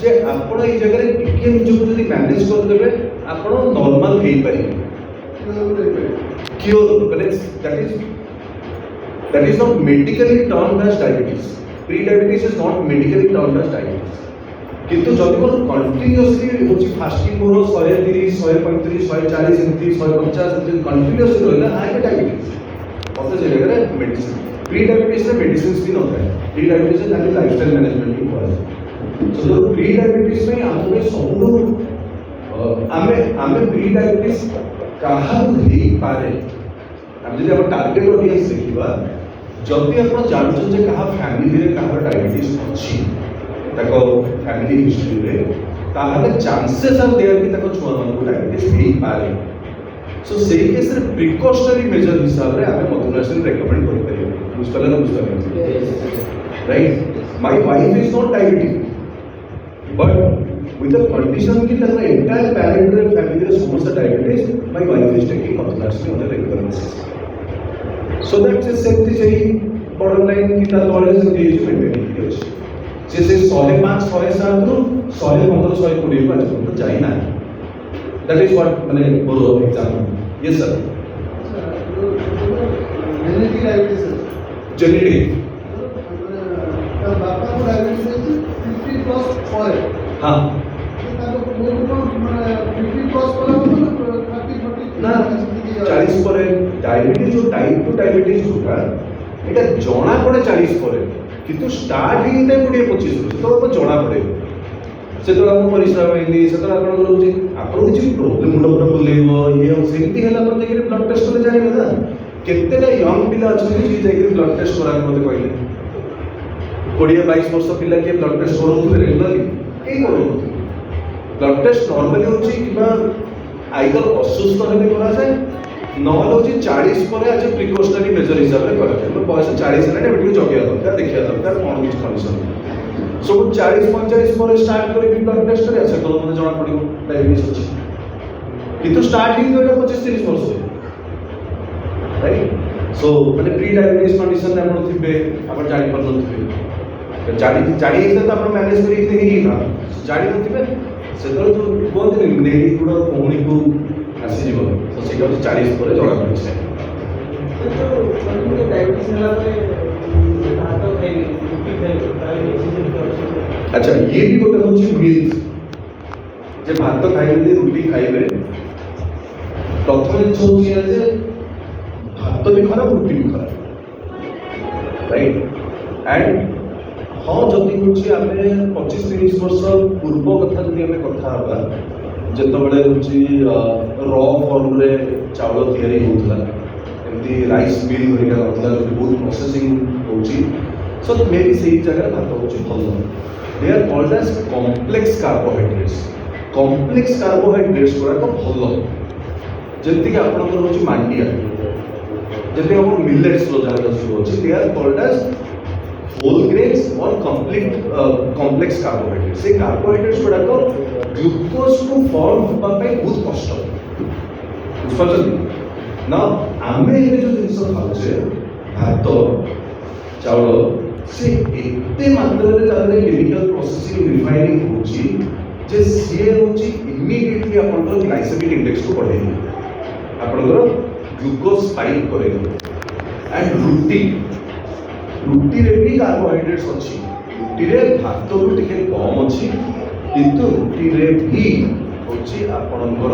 जे आपण ए जगह रे टिके निजको जदि मैनेज कर देबे आपण नॉर्मल हेई पारि cure that is not medically termed as diabetes pre diabetes is not medically termed as diabetes किंतु जदि मोर कंटिन्यूअसली होची फास्टिंग मोर 130 135 140 एमती 150 एमती कंटिन्यूअसली रहला हाई डायबिटीज मते जे रे मेडिसिन प्री डायबिटीज रे मेडिसिन्स भी नଥାଏ प्री डायबिटीज रे खाली लाइफस्टाइल मैनेजमेंट ही होय सो प्री डायबिटीज में आमे सब आमे प्री डायबिटीज कहा हेई पारे हम जदि हम टारगेट ऑडियंस देखिबा जदि आपण जानछन जे कहा फैमिली रे कहा डायबिटीज अछि ताको फैमिली हिस्ट्री रे ताहले चांसेस आर देयर कि ताको छुआ मानको डायबिटीज हेई पारे सो सेही केस रे प्रिकॉशनरी मेजर हिसाब रे आमे मधुराशी रेकमेंड करि परिबे बुझतले ना बुझतले right my wife is not diabetic but with the condition कि तार एंटायर पैरेंट रे फैमिली रे समस्त diabetes my wife is taking Madhurashi on a regular basis so that is safety जेही बॉर्डर लाइन कि ता तळे से एज मेंटेन कि अछि से 105 107 रु 115 120 पर्यंत जाई ना दैट इज व्हाट माने बोलो example yes sir genetic diabetes है जेनेटिक बापा को डायबिटीज है 50 प्लस पर हाँ ताको कोन माने 50 प्लस पर हो ना 30 40 ना 40 पर डायबिटीज जो टाइप 2 डायबिटीज होगा এটা জনা পড়ে 40 পরে কিন্তু স্টার্ট ହେଇଥାଏ 20-25 তো জনা পড়ে ସେତେବେଳେ ଆମ ପରିଶ୍ରମ ହେଇନି ସେତେବେଳେ ଆପଣଙ୍କର ହେଉଛି ଆପଣ କିଛି ପ୍ରୋବ୍ଲେମ୍ ମୁଣ୍ଡ ଫୁଣ୍ଡ ବୁଲେଇବ ଇଏ ସେମିତି ହେଲା ପରେ ଯାଇକିରି ବ୍ଲଡ୍ ଟେଷ୍ଟ କଲେ ଜାଣିବେ ନା କେତେଟା ୟଙ୍ଗ ପିଲା ଅଛନ୍ତି ଯିଏ ଯାଇକିରି ବ୍ଲଡ୍ ଟେଷ୍ଟ କରାନ୍ତି ମୋତେ କହିଲେ 20-22 ବର୍ଷ ପିଲା କିଏ ବ୍ଲଡ୍ ଟେଷ୍ଟ କରୁଥିବେ ରେଗୁଲାରଲି କେହି କରୁନଥିବେ ବ୍ଲଡ୍ ଟେଷ୍ଟ ନର୍ମାଲି ହେଉଛି କିମ୍ବା ଆଇଦର ଅସୁସ୍ଥ ହେଲେ କରାଯାଏ ନହେଲେ ହେଉଛି 40 ପରେ ଆଜି ପ୍ରିକସନାରୀ ମେଜର ହିସାବରେ କରାଯାଏ ବୟସ 40 ହେଲାଣି ଏବେ ଟିକେ ଜଗିବା ଦରକାର ଦେଖିବା ଦରକାର କ'ଣ କିଛି କଣ୍ଡିସନ୍ ସବୁ 40-45 ପରେ ଷ୍ଟାର୍ଟ କରିବି ବ୍ଲଡ୍ ଟେଷ୍ଟ କରିବା ସେତେବେଳେ ମୋତେ ଜଣା ପଡ଼ିବ ଡାଇବେଟିସ୍ ଅଛି କିନ୍ତୁ ଷ୍ଟାର୍ଟ ହେଇଥିବ ଏଇଟା 25-30 ବର୍ଷ ରାଇଟ୍ ସୋ ମାନେ ପ୍ରି ଡାଇବେଟିସ୍ କଣ୍ଡିସନରେ ଆପଣ ଥିବେ ଆପଣ ଜାଣିପାରୁନଥିବେ ଜାଣି ହେଇଥିଲେ ତ ଆପଣ ମ୍ୟାନେଜ୍ କରିକି ହେଇଯାଇଥାନ୍ତା ଜାଣିନଥିବେ ସେତେବେଳେ ଯେଉଁ କୁହନ୍ତିନି ନେଇ ଗୁଡ଼ କହୁଣୀକୁ ଆସିଯିବ ତ ସେଇଟା ହେଉଛି 40 ପରେ ଜଣା ପଡ଼ିଥାଏ डायबिटीज होला पे भात खाइबे रुटी खाइबे अच्छा ये भी गोटे हूँ मिथ जे भात खाइबे रुटी खाइबे प्रथम जिन हूँ भात भी खराब रुटी भी खराब राइट एंड हाँ जदि हूँ आम 25-30 वर्ष पूर्व कथा जब आम कथा जितेबाला हूँ र फर्म चाउल तैयारी होता एमती राइस मिल घरिका नथिला जो बहुत प्रोसेसिंग होची सो मे बी सही जगह भात होची भल they are called as complex carbohydrates गुड़ाक भल जमीक आपंकर हूँ मांडिया जमी हम मिलेट्स जहाँ सब अच्छे they are called as whole grains और कॉम्प्लेक्स कार्बोहाइड्रेट्स से कार्बोहाइड्रेट्स गुड़ाक ग्लूकोज को फॉर्म होगापी बहुत कष्ट बुझे ना आम जो जिन खाऊे भात चाउल से एते मात्रा केमिकल प्रोसेसिंग रिफाइनिंग होची जे सी होची इमिडिएटली आपनकर ग्लाइसेमिक इंडेक्स को बढ़ाई आपनकर ग्लूकोज स्पाइक करे एंड रुटी रे भी कार्बोहाइड्रेट्स अच्छी रुटी रे भात तो टिके कम अच्छी किंतु रुटी रे भी होची आपनकर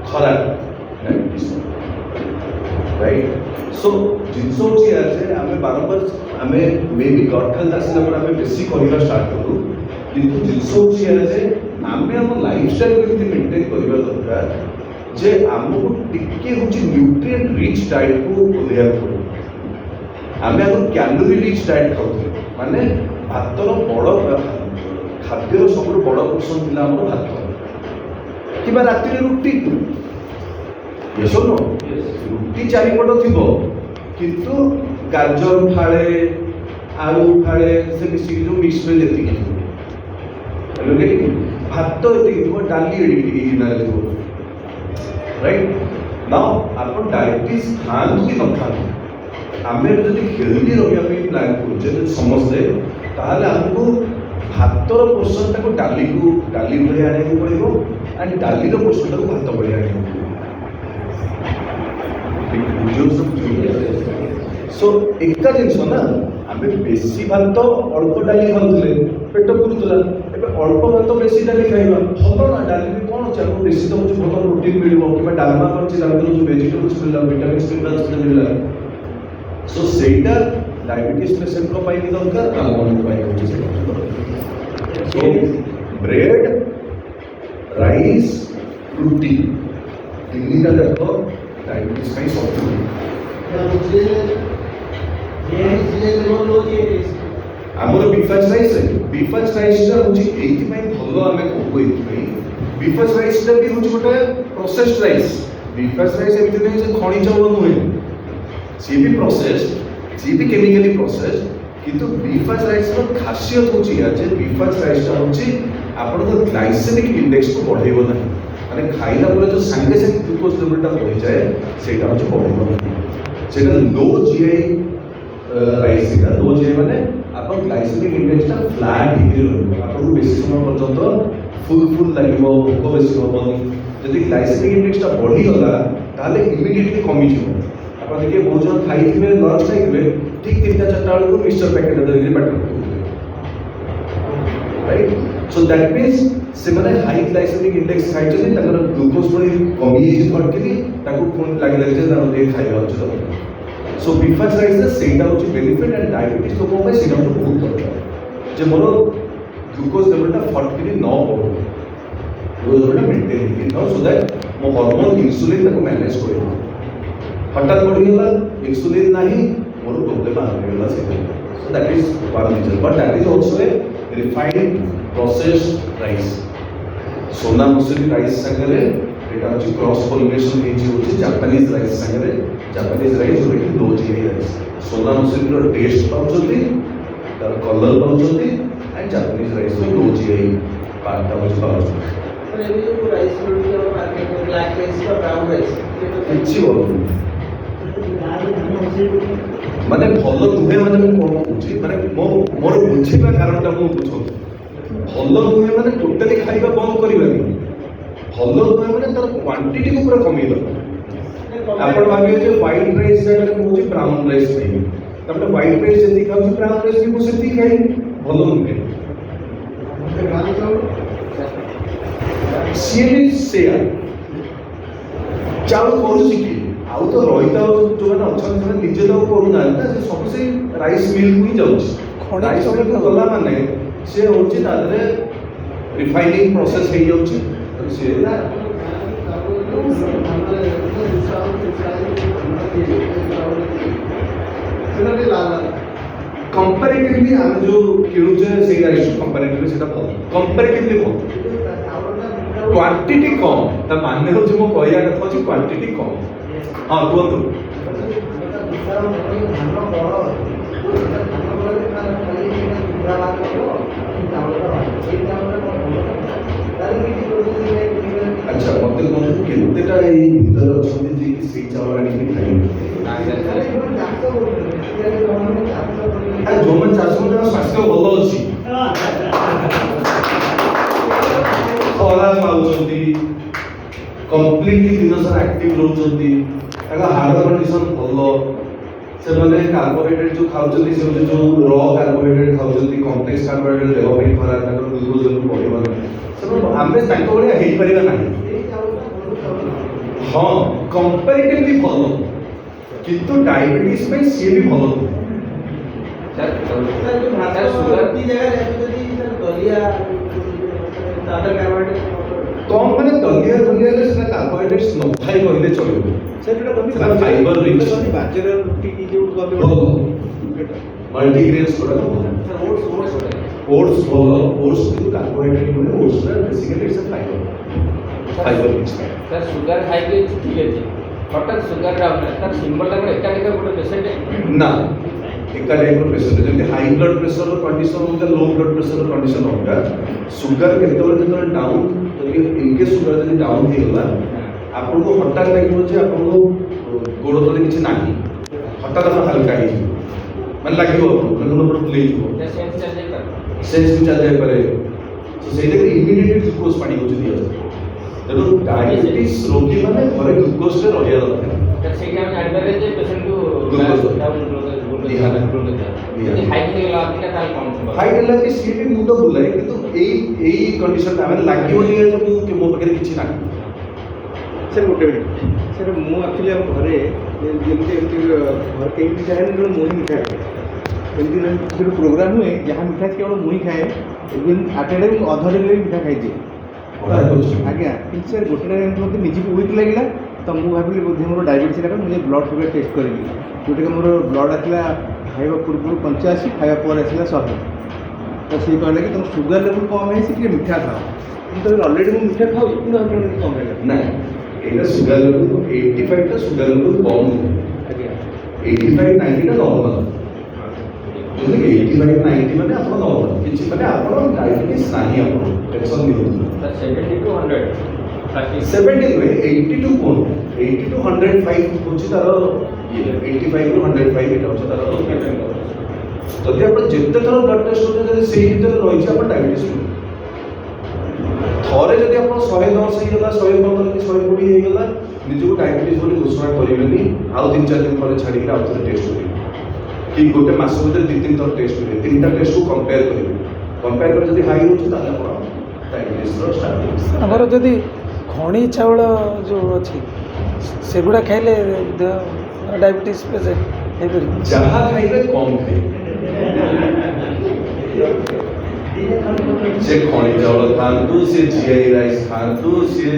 खराब राइट सो जिनस होची आज आमे बारंबार आमे मे बी गट हेल्थ आसिला पर आमे बेसी कहवा स्टार्ट करू किंतु जिनस होची आज आमे हम लाइफस्टाइल केमती मेंटेन करबा दरकार जे हमको टिके होची न्यूट्रिएंट रिच डाइट को लेया पड़ो आमे अगर कैलोरी रिच डाइट खाउथे माने भातर बड़ खाद्यर सब बड़ पोषण थिला हमर भात किबा राति रे रुटी यस और नो रुटी चारिपट थी किंतु गाजर फाड़े आलू फाड़े से मिसिक जो मिक्स में जी भात ये डाली राइट ना आप डायबिटीज खातु कि न खातु आम जब हेल्दी रहा प्लान करुचे समस्ते आमको भातर पोर्सन टाक डाली भाई आने पड़ो एंड डाली पोर्सन टाक भात भाई आने सो एका जिनस ना आम बेसी भात अल्प डाली खाऊले पेट पुरुला एवं अल्प भात बेसी डाली खाइबा भल ना डाली कौन अच्छे आपको बेसी तो भल प्रोटीन मिल कि डालमा कर भेजिटेबल्स मिलला विटामिन्स मिलला सो सेटा डायबिटीज पेशेंट को पाई दरकार सो ब्रेड राइस रुटी तीनटा जाक डायबिटीज का सब आमर बीफाज राइस है बीफाज राइस हूँ ये भल आम कहू ये बीफाज राइस भी हूँ गोटे प्रोसेस्ड राइस बीफाज राइस एमती नहीं से खणी चाउल नुहे सी भी प्रोसेस्ड सी भी केमिकली प्रोसेस्ड किंतु बीफाज राइस खासियत हूँ जे बीफाज राइस हूँ आप ग्लाइसेमिक इंडेक्स को बढ़ेब ना माने खाइला पर जो संगे संगे ग्लूकोज लेवलटा बढ़ी जाए सेटा हूँ बढ़ेब ना सेटा low GI rice low GI माने आप ग्लाइसेमिक इंडेक्सटा फ्लैट डिग्री आपको बेसी समय पर्यंत फुल लगे भोक बेसी हेनी जब ग्लाइसेमिक इंडेक्सटा बढ़ीगला ताले इमिडिएटली कमिज ଆପଣ ଦେଖିବେ ବହୁତ ଜଣ ଖାଇଥିବେ ଲଞ୍ଚ ଖାଇଥିବେ ଠିକ୍ 3ଟା 4ଟା ବେଳକୁ ମିକ୍ସଚର ପ୍ୟାକେଟ୍ ଧରିକି ପାଟିରେ ପକାଉଥିବେ ରାଇଟ୍। ସୋ ଦ୍ୟାଟ୍ ମିନ୍ସ ସେମାନେ ହାଇ ଗ୍ଲାଇସେମିକ୍ ଇଣ୍ଡେକ୍ସ ଖାଇଛନ୍ତି, ତାଙ୍କର ଗ୍ଲୁକୋଜ୍ ପୁଣି କମିଯାଇଛି ଥଟକିରି, ତାକୁ ପୁଣି ଲାଗି ଯେ ତାଙ୍କୁ ଟିକେ ଖାଇବା ଅଛି ଦରକାର। ସୋ ବ୍ରେକଫାଷ୍ଟ ରାଇସ୍ରେ ସେଇଟା ହେଉଛି ବେନିଫିଟ୍ ଆଣ୍ଡ ଡାଇବେଟିସ୍ ଲୋକଙ୍କ ପାଇଁ ସେଇଟା ହେଉଛି ବହୁତ ଦରକାର ଯେ ମୋର ଗ୍ଲୁକୋଜ୍ ଲେଭେଲଟା ଫଟକିରି ନ ବଢ଼ୁ, ଗ୍ଲୁକୋଜ୍ ଲେଭେଲଟା ମେଣ୍ଟେନ୍ ହେଇକି ଥାଉ ସୋ ଦ୍ୟାଟ୍ ମୋ ହର୍ମୋନ୍ ଇନ୍ସୁଲିନ୍ ତାକୁ ମ୍ୟାନେଜ୍ କରିବ। ହଠାତ୍ ବଢ଼ିଗଲା ଇନ୍ସୁଲିନ୍ ନାହିଁ, ମୋର ପ୍ରୋବ୍ଲେମ୍ ଆରମ୍ଭ ହେଇଗଲା ସେଇଟା। So that is one reason, but that is also a refined processed rice. Sona Masoori rice सागरे एटा अछि क्रॉस पॉलिनेशन हेछि होछि जापानीज राइस सागरे, जापानीज राइस जो कि दो जीआई राइस। सोना मसूरी रो टेस्ट पाउछथि, तार कलर पाउछथि एंड जापानीज राइस रो दो जीआई पार्ट होछि पाउछथि। पर एबे जो राइस मिलुछि हम मार्केट में ब्लैक राइस और ब्राउन राइस किछि बोलु माने भलो दुहे माने मैं कोन कहूछि माने मोर बुझिबा कारणटा मु बुझो भल नुहे मैंने टोटाली खाଇବା बंद करवानी, भल नुहे मैंने तार क्वांटिटी को पूरा कमेइदेबा। आपण भाबियो जे व्हाइट राइस जगह मुझे ब्राउन राइस खाइबे, तबे व्हाइट राइस जति खाउ ब्राउन राइस भी मुझे सेति खाइ भल नुहे। सीएम सेया चाउ करूछि कि आउ तो रहिता जो माने अछन से निजे तो करू ना से सब से राइस मिल को ही जाउछि। राइस मिल को गला माने से होछि तादरे रिफाइनिंग प्रोसेस हे जाउछि से कंपैरेटिवली हम जो किणुचे से राइस कंपैरेटिवली सेटा भल कंपैरेटिवली भल क्वांटिटी कम त माने होछि मो कहया कथा होछि क्वांटिटी कम। हां कोतो अच्छा मत केतेटा भीतर अच्छे जे कि से चावल आनी खाइ जो मन चाष स्वास्थ्य भल अच्छी खरा पाँच कम्प्लीटली दिन सारा एक्टिव रोचती, हार्ट कंडीशन भल से कार्बोहाइड्रेट जो खाऊँ से जो र कार्बोहाइड्रेट खाऊँ कम्प्लेक्स कार्बोहाइड्रेट देह खराब ग्लूकोज लेवल बढ़ा आम भाया ना। हाँ कंपैरेटिवली भल किंतु डायबिटीज में सी भी भल कम माने दलिया से कार्बोहाइड्रेट्स न खाई कहले चलो फाइबर रिच बाजरा रुटी की जो मल्टीग्रेन्स ओट्स भल ओट्स किंतु कार्बोहाइड्रेट माने oats basically it's a fibre rich. Sir sugar खाई ठीक है हठात सुगर डाउन है सिंबल टा एकाधिक गोटे पेशेंट ना एका टाइप पेशेंट जब हाई ब्लड प्रेशर कंडीशन होगा लो ब्लड प्रेशर कंडीशन होगा सुगर केतले डाउन जब इनके सुगर जब डाउन हो गला आपन को हठात लगे जे आपन को गोड़ तले किछि नाही हठात आप हल्का ही मन लागिवो मन पर ले जिवो सेंस भी चल जाय पारे तो सेही देखि इमीडिएट ग्लूकोज पानी हो दिया तेणु डायबिटीज रोगी माने घरे ग्लूकोज रे रहिया दरकार से क्या एडवाइस जे पेशेंट को ग्लूकोज डाउन हाई गला अधिका ताल कम हाई गला कि सी भी मुंड बुलाए किंतु एई कंडीशन आमे लागिवो जे मो पाखे किछि ना। सर गोटे मिनट सर मु एक्चुअली हम घरे जेमती घर कहीं भी चाहे ना मुही मिठा खाए एमती जो प्रोग्राम हुए जहाँ मिठा केवल मुही खाए इवन आटे अधा डेली मिठा खाई आज्ञा कि सर गोटे मत निजी वीक लगे तो मुझे भाविली बोधे मोर डायबिटीज कारण मुझे ब्लड सुगर टेस्ट करी जोटा मोर ब्लड आसला खाଇବା पूर्व 85 खाଇବା पर आसला 100 तो सी कहले कि तुम सुगर लेवल कम है कि मिठा खाओ तो ऑलरेडी मु मिठा खाऊ पुनः कम है ना एटा सुगर लेवल 85 टा सुगर लेवल कम आज्ञा 85 90 टा नॉर्मल जैसे 85 90 माने आपण नॉर्मल किछि माने आपण डायबिटीज नाही आपण टेंशन नहीं होता सर 70 to 100 70 में 80 to 105 होछि तार 85 ରୁ 105 এটা হচ্ছে তার যদি আপনি যেতে থর ব্লড টেস্ট করতে যদি সেই ভিতরে রয়েছে আপনার ডায়াবেটিস थरे जदि आप 110 ହେଇଗଲା 115 କି 120 ହେଇଗଲା ନିଜକୁ डायबिटीज ବୋଲି ଘୋଷଣା କରିବେନି ଆଉ 3-4 दिन ପରେ ଛାଡ଼ିକି ଆଉ ଥରେ ଟେଷ୍ଟ କରିବେ कि गोटे मास भीतर 2-3 थर टेस्ट करेंगे 3टा टेस्ट को कंपेयर करेंगे कंपेयर कर जब हाई हो डायबिटीज स्टार्ट ଆମର ଯଦି ଖଣି ଚାଉଳ ଯେଉଁ ଅଛି ସେଗୁଡ଼ା ଖାଇଲେ ଡାଇବେଟିସ୍ ପେସେଣ୍ଟ ହେଇପାରିବ। जहाँ खाइबे कम खाइबे से खणी चाउल खातु से जीआई राइस खातु से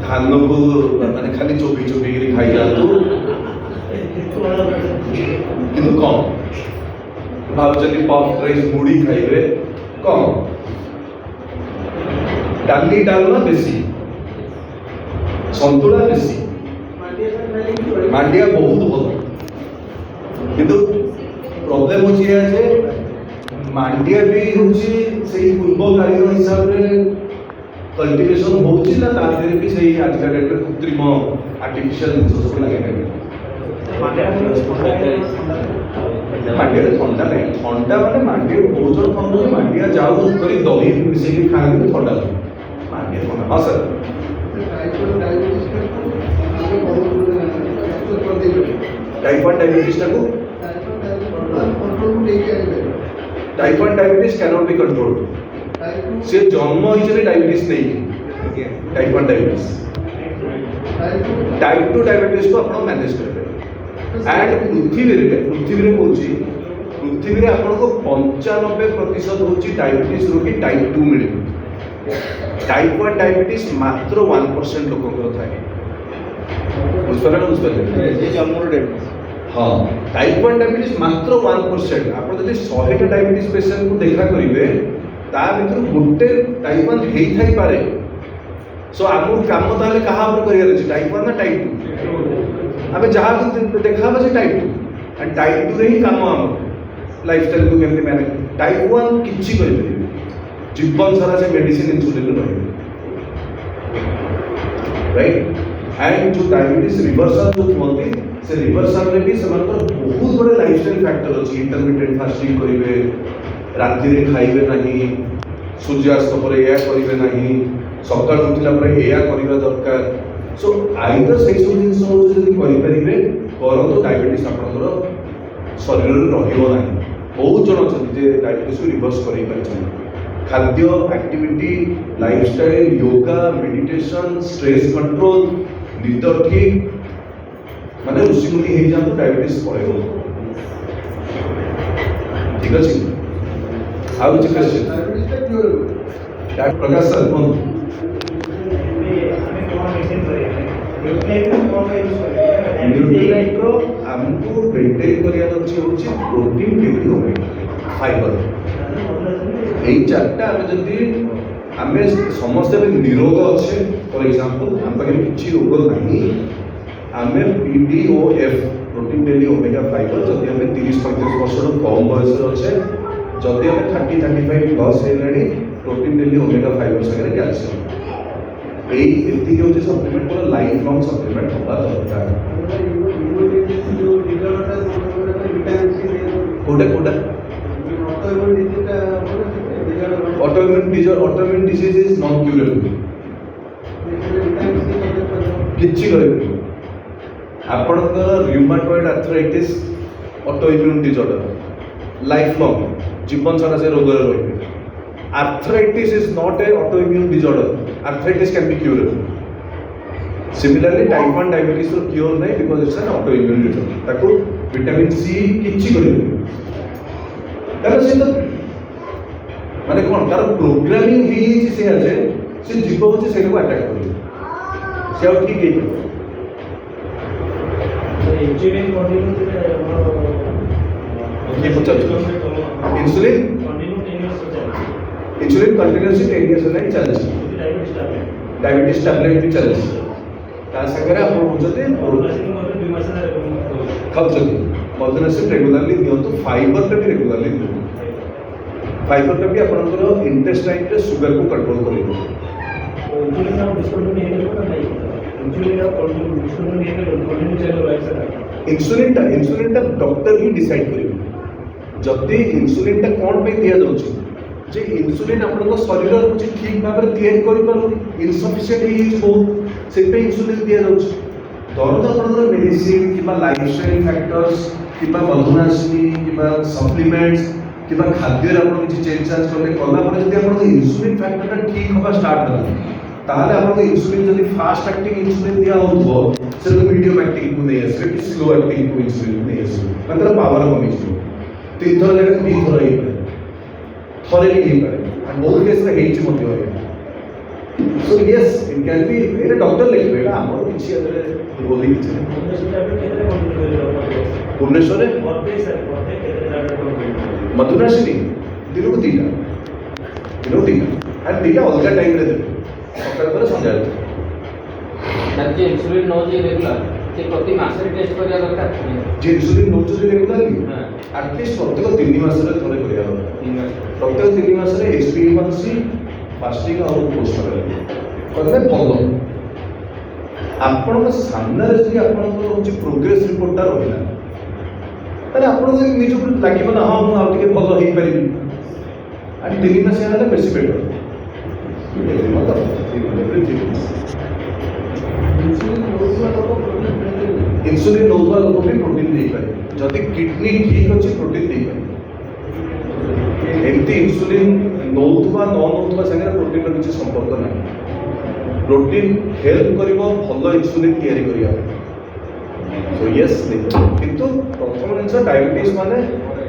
धान को माने खाली चोबी चोबी खाई जातु किंतु कम भावचंदी पफ राइस मुड़ी खाइबे कम डाली डालना बेसी संतुला बेसी मांडिया बहुत भल किंतु प्रॉब्लम होची है जे मांडिया भी होची सही पूर्व कालीन हिसाब रे कल्टीवेशन होची ना तादेरे भी सही आज का डेट में कृत्रिम आर्टिफिशियल सब लगे हैं मांडिया ठंडा नहीं ठंडा माने मांडिया बहुत जन ठंडा मांडिया जाऊ करी दही मिसे के खाने में ठंडा मांडिया ठंडा हां सर टाइप 1 डायबिटीज को type 1 diabetes cannot be controlled से जन्म हिसाब डायबिटीज नहीं टाइप 1 डायबिटीज टाइप 2 डायबिटीज को आप मैनेज करें एंड पृथ्वी रे होची पृथ्वी रे आपन को 95% होची डायबिटीज रोगी टाइप 2 मिले टाइप 1 डायबिटीज मात्र 1% लोगों को थाए हाँ टाइप 1 डायबिटीज मात्र 1% आप जब 100 डायबिटीज पेशेंट को देखा करेंगे ता भीतर गोटे टाइप 1 हेई थाई पारे सो आगु काम ताले कहा पर करियर अछि टाइप 1 ना टाइप 2 आबे जहां देखा से टाइप 2 एंड टाइप 2 रे ही काम हम लाइफस्टाइल को केमती मैनेज टाइप 1 किछि करि परिबे जीवन सारा से मेडिसिन इंसुलिन रहे राइट एंड जो डायबिटीज रिवर्सल जो होती से रिवर्सल में भी समानतर बहुत बड़े लाइफस्टाइल फैक्टर अछि इंटरमिटेंट फास्टिंग करिवे राति रे खाइबे नहीं सूर्यास्त पर या करिवे नहीं सकाळ उठिला पर या करिवा दरकार सो आइदर से सब जिंस जदि करि परिबे करतो डायबिटीज आपनकर शरीर रे रहिबो नाही बहुत जन अछथि जे डायबिटीज को रिवर्स करि पाछन खाद्य activity lifestyle yoga meditation stress control निद ठीक माने ऋषिमुनि हे जातो डायबिटीज पळेबो ठीक अछि आउ कुछ क्वेश्चन डॉक्टर प्रकाश सर कोन न्यूट्रिएंट को हमको मेंटेन करिया अछि होछि प्रोटीन डिग्री ओमेगा फाइबर এই চারটা আমি যদি আমি সমস্ত নিরোগ আছে ফর এক্সাম্পল ଆମ ପାଖରେ କିଛି ରୋଗ ନାହିଁ ଆମେ PDOF protein daily omega fibre ଯଦି ଆମେ 30-35 ବର୍ଷରୁ କମ୍ ବୟସରେ ଅଛେ ଯଦି ଆମେ 30-35 ପ୍ଲସ୍ ହେଲାଣି ପ୍ରୋଟିନ୍ ଡେଲି ଓମେଗା ଫାଇବର ସାଙ୍ଗରେ କ୍ୟାଲସିୟମ୍ ଏଇ ଏତିକି ହେଉଛି ସପ୍ଲିମେଣ୍ଟ ଲାଇଫ୍ ଲଙ୍ଗ୍ ସପ୍ଲିମେଣ୍ଟ ହେବା ଦରକାର କୋଉଟା autoimmune disease is non curable किछि करे आपनकर rheumatoid arthritis autoimmune disorder life long जीवन सारा से रोग रे रहिबे arthritis is not a autoimmune disorder arthritis can be curable similarly type 1 diabetes row cure नै because it's an autoimmune disorder ताको विटामिन सी किछि करे तार से तो माने कोन तार प्रोग्रामिंग ही से আছে से जीव होचे से को अटैक करे से और ठीक है इंसुलिन कंटिन्यू ये पूछा इंसुलिन कंटिन्यूअसली 10 इयर्स होला चलछि डायबिटीज टैबलेट भी चलछि ता संगरे आपण होचते खाउचते मदनसिन रेगुलरली दियंतु फाइबर पे भी रेगुलरली दियंतु फाइबर पे भी आपनकर इंटेस्टाइन रे शुगर को कंट्रोल करिबो इंसुलिन ना डिस्कंटिन्यू हे ना नहीं इंसुलिन ना डिस्कंटिन्यू हे कंटिन्यू चलो लाइक सर इंसुलिन डॉक्टर ही डिसाइड करिबो जति इंसुलिन कोन पे दिया जाउछ जे इन्सुलिन आपणको शरीर कुछ ठीक भाव में तैयारी करि पारु इनसफिशिएंट ही बहुत से पे इन्सुलिन दिया जाउछ दरद आपणको medicine किबा lifestyle factors किबा Madhunashini किबा supplements किबा खाद्य आपण किछ चेंज चार्ज करले कला पर जदि आपणको इन्सुलिन फैक्टर ठीक होबा स्टार्ट होला ताहले आपणको इन्सुलिन जदि फास्ट एक्टिंग इन्सुलिन दिया होतबो से मीडियम एक्टिंग को नहीं आसे कि स्लो एक्टिंग को इन्सुलिन नहीं आसे मतलब पावर कमी छ तीन थर जगह तीन थर ही थरे भी नहीं पारे एंड बहुत केस रे हेच मत होय so yes it can be Etah doctor लिखबे ना हमर किछि अदरे बोली किछि भुवनेश्वर रे मधुनाशिनी दिन को तीटा एंड तीटा अलग टाइम रे देबे सकाळ पर संध्या ତାର ଯେ ଇନ୍ସୁଲିନ୍ ନେଉଛି ରେଗୁଲାର ସେ ପ୍ରତି ମାସରେ ଟେଷ୍ଟ କରିବା ଦରକାର जे इन्सुलिन नोचो जे रेगुलरली हाँ। एटलीस्ट प्रत्येक 3 मासरे थरे करिया प्रत्येक 3 मासरे HbA1c फास्टिंग और पोस्ट करें कले भलो आपण सामने जदि आपण होची प्रोग्रेस रिपोर्टटा रहिला ताले आपण निज पर लागिबो ना हां मु आ टिके भलो हेई परिबी एंड 3 मास हेला बेसी बेटर मतलब एवरीथिंग इन्सुलिन नौथुआ लोक भी प्रोटीन दे पारे जदि किडनी ठीक अच्छी प्रोटीन दे पारे एमती इन्सुलिन नौथुआ न नौथुआ संगे प्रोटीन किसी संपर्क ना प्रोटीन हेल्प करिवो भलो इन्सुलिन तैयारी करिया सो यस किंतु प्रथम जिनस डायबिटीज माने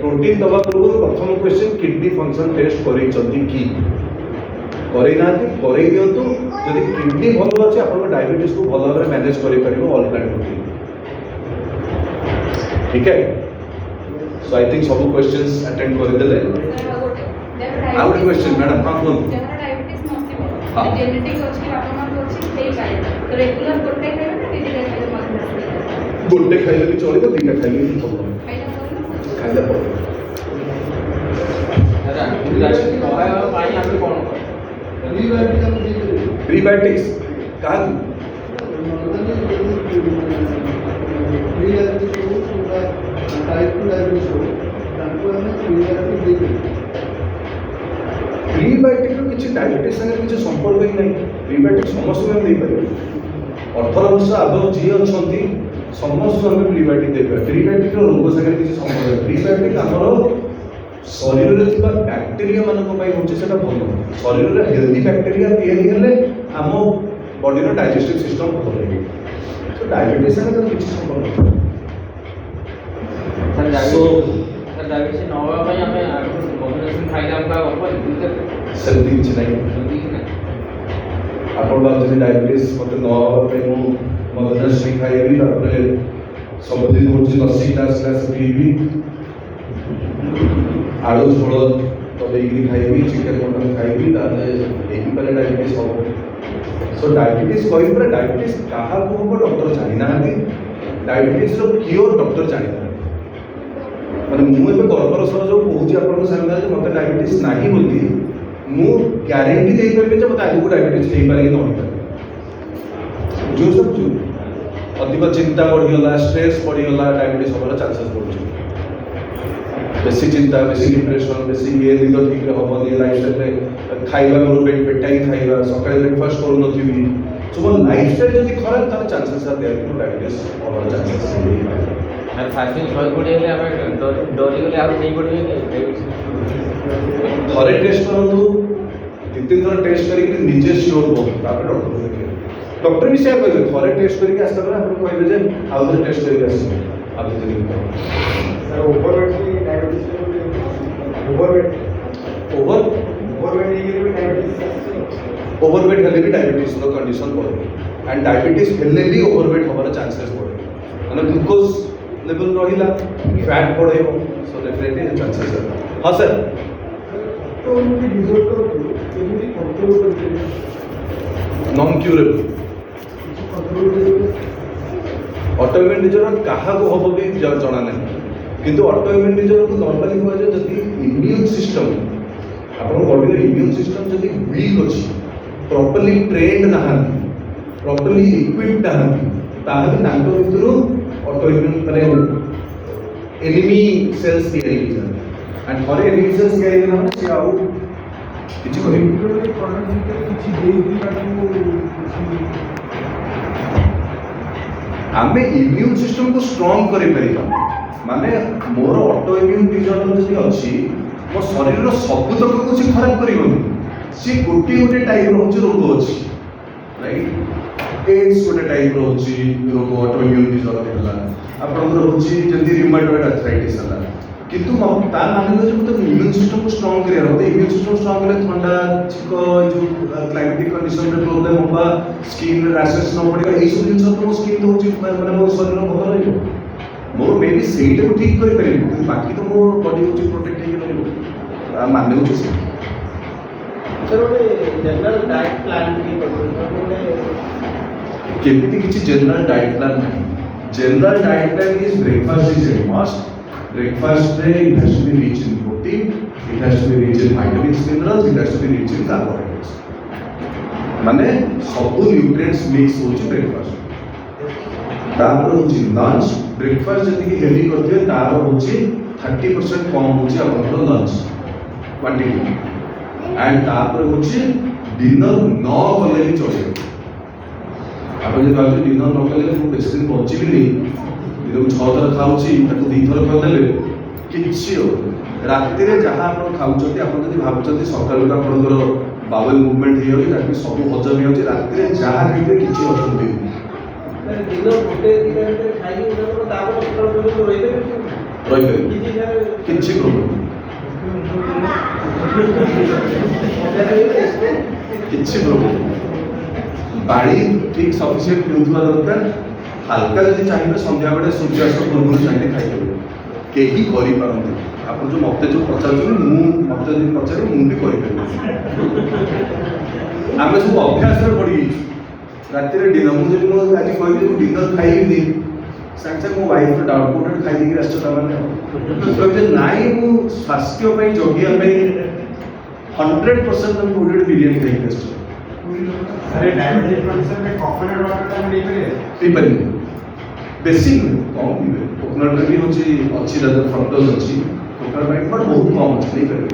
प्रोटीन दवा पूर्व प्रथम क्वेश्चन किडनी फंक्शन टेस्ट करि जदि की करे ना करे दियंतु जदि किडनी भलो अछि आपन डायबिटीज को भलो भाबरे मैनेज करि परिबो ऑल प्लांट प्रोटीन ठीक है सो आई थिंक सब क्वेश्चंस अटेंड कर देले आउट क्वेश्चन मैडम हां बोल डायबिटीज नथिबो हाँ। जेनेटिक अछि बापा मां अछि सेई पाए तो रेगुलर गोटे खाइबे ना तीन दिन खाइबे मत गोटे खाइले भी चलिबो तीटा खाइले भी चलिबो खाइला खाइला तो पर ଦାଦା ଇନ୍ସୁଲିନ୍ ନହେବା ପାଇଁ ଆମେ କ'ଣ କରିବା प्रीबायोटिक्स कहा प्रीबायोटिक रो किछि डायबिटीज संगे किछि संपर्क ही नहीं प्रीबायोटिक समस्त में दे पारे 18 वर्ष आगो जी अछंती समस्त में प्रीबायोटिक दे पारे प्रीबायोटिक रो रोग संगे किछि संपर्क प्रीबायोटिक हमरो शरीर रे थिबा बैक्टीरिया मानको पई होचे सेटा भलो शरीर रे हेल्दी बैक्टीरिया तैयारी हेले हम बॉडी रो डाइजेस्टिव सिस्टम भलो रहे तो डायबिटीज संगे तो किछि संपर्क डायबिटीज नहेବା ପାଇଁ ଆମେ କମ୍ବିନେସନ୍ ଖାଇଲେ ଆମକୁ ଆଉ ହବନି सेल्फी किछि नहीं आपण बात डायबिटीज मते न होबा पे मु मधुनाशिनी खाइबी तापर सबदिन होची लस्सी ग्लास पीबी आलू झोल तलेगी खाइबी चिकन मटन खाइबी ताले एही परे डायबिटीज हो सो डायबिटीज कोइ पर डायबिटीज काहा को डॉक्टर जानि ना डायबिटीज रो क्योर डॉक्टर जानि ना माने मु एबे गर्भर सह जो कहूची आपन सामने जे मते डायबिटीज नाही बोली मु गारंटी दे परबे जे मते आगु डायबिटीज हेई पारे कि न होई पारे जो सब जो अधिक चिंता बढ़ी गला स्ट्रेस बढ़ी गला डायबिटीज होबार चांसेस बढ़ी बेसी चिंता बेसी डिप्रेशन बेसी ये निद ठीक रे होबनी लाइफस्टाइल रे खाइबा को बेटाई खाइबा सकाळे ब्रेकफास्ट करू नथिबी सो लाइफस्टाइल जदी खराब त chances are there to diabetes होबार चांसेस আর ফাস্টিং 100 কোটি হলে ଆମେ ଡରି ଗଲେ ଆଉ ନେଇ ପଡ଼ିବେ थरे टेस्ट करंतु तीन तीन थर टेस्ट करके निजे श्योर हो तापर डॉक्टर देखिए डॉक्टर भी सेया कहले थरे टेस्ट करके आस्ता पर आपन कहले जे आउ थरे टेस्ट करके आसी आप दिन सर ओवरवेट की डायबिटीज ओवरवेट ये भी डायबिटीज ओवरवेट हेले भी डायबिटीज रो कंडीशन पड़े एंड डायबिटीज हेले भी ओवरवेट होबार चांसेस पड़े माने ग्लूकोज लेवल रहिला फैट पड़ेबो सो डेफिनेटली चांसेस है हां सर तो उनकी रिजल्ट को केମିତି कंट्रोल करते नॉन क्यूरेबल कंट्रोल करते ऑटोइम्यून डिजॉर्डर काहा को होबो भी जणा नहीं किंतु ऑटोइम्यून डिजॉर्डर को नॉर्मली हुआ जे जदी इम्यून सिस्टम आपन बॉडी रे इम्यून सिस्टम जदी वीक अछि प्रॉपर्ली ट्रेन्ड नाही प्रॉपर्ली इक्विप्ड नाही ताहाले तांको भितरु ऑटोइम्यून माने एनिमी सेल्स तयारी होई एंड फॉर एनिमी सेल्स तयारी होना से आउ କିଛି କରିବି ଆମେ ଇମ୍ୟୁନ୍ ସିଷ୍ଟମକୁ ଷ୍ଟ୍ରଙ୍ଗ କରିପାରିବା ମାନେ ମୋର ଅଟୋ ଇମ୍ୟୁନ୍ ଡିସଅର୍ଡର ଯଦି ଅଛି ମୋ ଶରୀରର ସବୁତକ କିଛି ଖରାପ କରିବନି ସିଏ ଗୋଟିଏ ଗୋଟିଏ ଟାଇପ୍ର ହେଉଛି ରୋଗ ଅଛି ରାଇଟ୍ ଏଡ୍ସ ଗୋଟେ ଟାଇପ୍ର ହେଉଛି ରୋଗ ଅଟୋ ଇମ୍ୟୁନ୍ ଡିସଅର୍ଡର ହେଲା ଆପଣଙ୍କର ହେଉଛି ଯେମିତି ରିମାଟଏଡ୍ ଆର୍ଥ୍ରାଇଟିସ୍ ହେଲା କିନ୍ତୁ ତା ମାନେ ହେଉଛି ମୋତେ ଇମ୍ୟୁନ୍ ସିଷ୍ଟମକୁ ଷ୍ଟ୍ରଙ୍ଗ କରିବାର ମୋତେ ଇମ୍ୟୁନ୍ ସିଷ୍ଟମ ଷ୍ଟ୍ରଙ୍ଗ କଲେ ଥଣ୍ଡା ଛିକ ଏ ଯେଉଁ କ୍ଲାଇମେଟିକ୍ କଣ୍ଡିସନରେ ପ୍ରୋବ୍ଲେମ୍ ହେବା ସ୍କିନ୍ ରାସେସ୍ ନ ପଡ଼ିବା ଏଇସବୁ ଜିନିଷ ତ ମୋ ସ୍କିନ୍ ହେଉଛି ମାନେ ମୋ ଶରୀର ଭଲ ରହିବ ମୋର ମେ ବି ସେଇଟାକୁ ଠିକ୍ କରିପାରିବି କିନ୍ତୁ ବାକି ତ ମୋ ବଡି ହେଉଛି ପ୍ରୋଟେକ୍ଟ ହେଇକି ରହିବ ମାନେ ହେଉଛି ସେ ସାର୍ ଗୋଟେ ଜେନେରାଲ ଡାଏଟ୍ ପ୍ଲାନ୍ ଟିକେ କରୁଛନ୍ତି କେମିତି କିଛି ଜେନେରାଲ ଡାଏଟ୍ ପ୍ଲାନ୍ ନାହିଁ general diet plan is breakfast is a must ବ୍ରେକଫାଷ୍ଟରେ it has to be rich in protein it has to be rich in vitamins minerals it has to be rich in carbohydrates ମାନେ ସବୁ nutrients mix ହେଉଛି breakfast ତାପରେ ହେଉଛି launch breakfast ଯେତିକି heavy କରିଥିବେ ତାର ହେଉଛି 30% କମ୍ ହେଉଛି ଆପଣଙ୍କର ଲଞ୍ଚ କ୍ୱାଣ୍ଟିଟି ଆଣ୍ଡ ତାପରେ ହେଉଛି ଡିନର ନ କଲେ ବି ଚଳିବ ଆପଣ ଯଦି ଭାବୁଛନ୍ତି ଡିନର ନ କଲେ ମୁଁ ବେଶୀ ଦିନ ବଞ୍ଚିବିନି ଦିନକୁ 6 ଥର ଖାଉଛି ତାକୁ 2 ଥର କରିଦେଲେ କିଛି ହେବନି ରାତିରେ ଯାହା ଆପଣ ଖାଉଛନ୍ତି ଆପଣ ଯଦି ଭାବୁଛନ୍ତି ସକାଳୁ ଆପଣଙ୍କର ବାୱେଲ ମୁଭମେଣ୍ଟ ହେଇଯାଉଛି ତାକୁ ସବୁ ହଜମ ହେଇଯାଉଛି ରାତିରେ ଯାହା ଖାଇବେ କିଛି ଅସୁବିଧା ହେଉନି ଦିନ ଗୋଟେ ଦିନ ଭିତରେ ଖାଇକି ତାପରେ ସକାଳ ପର୍ଯ୍ୟନ୍ତ ରହିପାରିବେ କିଛି ପ୍ରୋବ୍ଲେମ୍ କିଛି ପ୍ରୋବ୍ଲେମ୍ ପାଣି ଠିକ୍ ସଫିସିଏଣ୍ଟ ପିଉଥିବା ଦରକାର ହାଲକା ଯଦି ଚାହିଁବେ ସନ୍ଧ୍ୟାବେଳେ ସୂର୍ଯ୍ୟାସ୍ତ ପୂର୍ବରୁ ଚାହିଁଲେ ଖାଇପାରିବେ କେହି କରିପାରନ୍ତି ଆପଣ ଯେଉଁ ମୋତେ ଯେଉଁ ପଚାରୁଛନ୍ତି ମୋତେ ଯଦି ପଚାରିବେ ମୁଁ ବି କରିପାରିବି ଆମେ ସବୁ ଅଭ୍ୟାସରେ ପଡ଼ିଯାଇଛୁ ରାତିରେ ଡିନର ମୁଁ ଯଦି ମୁଁ ଆଜି କହିବି ମୁଁ ଡିନର ଖାଇବିନି ସାଙ୍ଗେ ସାଙ୍ଗେ ମୋ ୱାଇଫ୍ର ଡାଉଟ୍ କୋଉଠି ଖାଇଦେଇକି ଆସିଛ ତାମାନେ କହିବି ନାଇଁ ମୁଁ ସ୍ୱାସ୍ଥ୍ୟ ପାଇଁ ଜଗିବା ପାଇଁ 100% ଆମେ କୋଉଠି ଗୋଟେ ବିରିୟାନୀ ଖାଇକି ଆସିଛୁ ପିଇପାରିବି ବେଶୀ ନୁହେଁ କମ୍ ପିଇବେ କୋକୋନଟ୍ରେ ବି ହେଉଛି ଅଛି ତାର ଫ୍ରକ୍ଟୋଜ୍ ଅଛି କୋକୋନଟ୍ ପାଇଁ ବଟ୍ ବହୁତ କମ୍ ଅଛି ନେଇପାରିବେ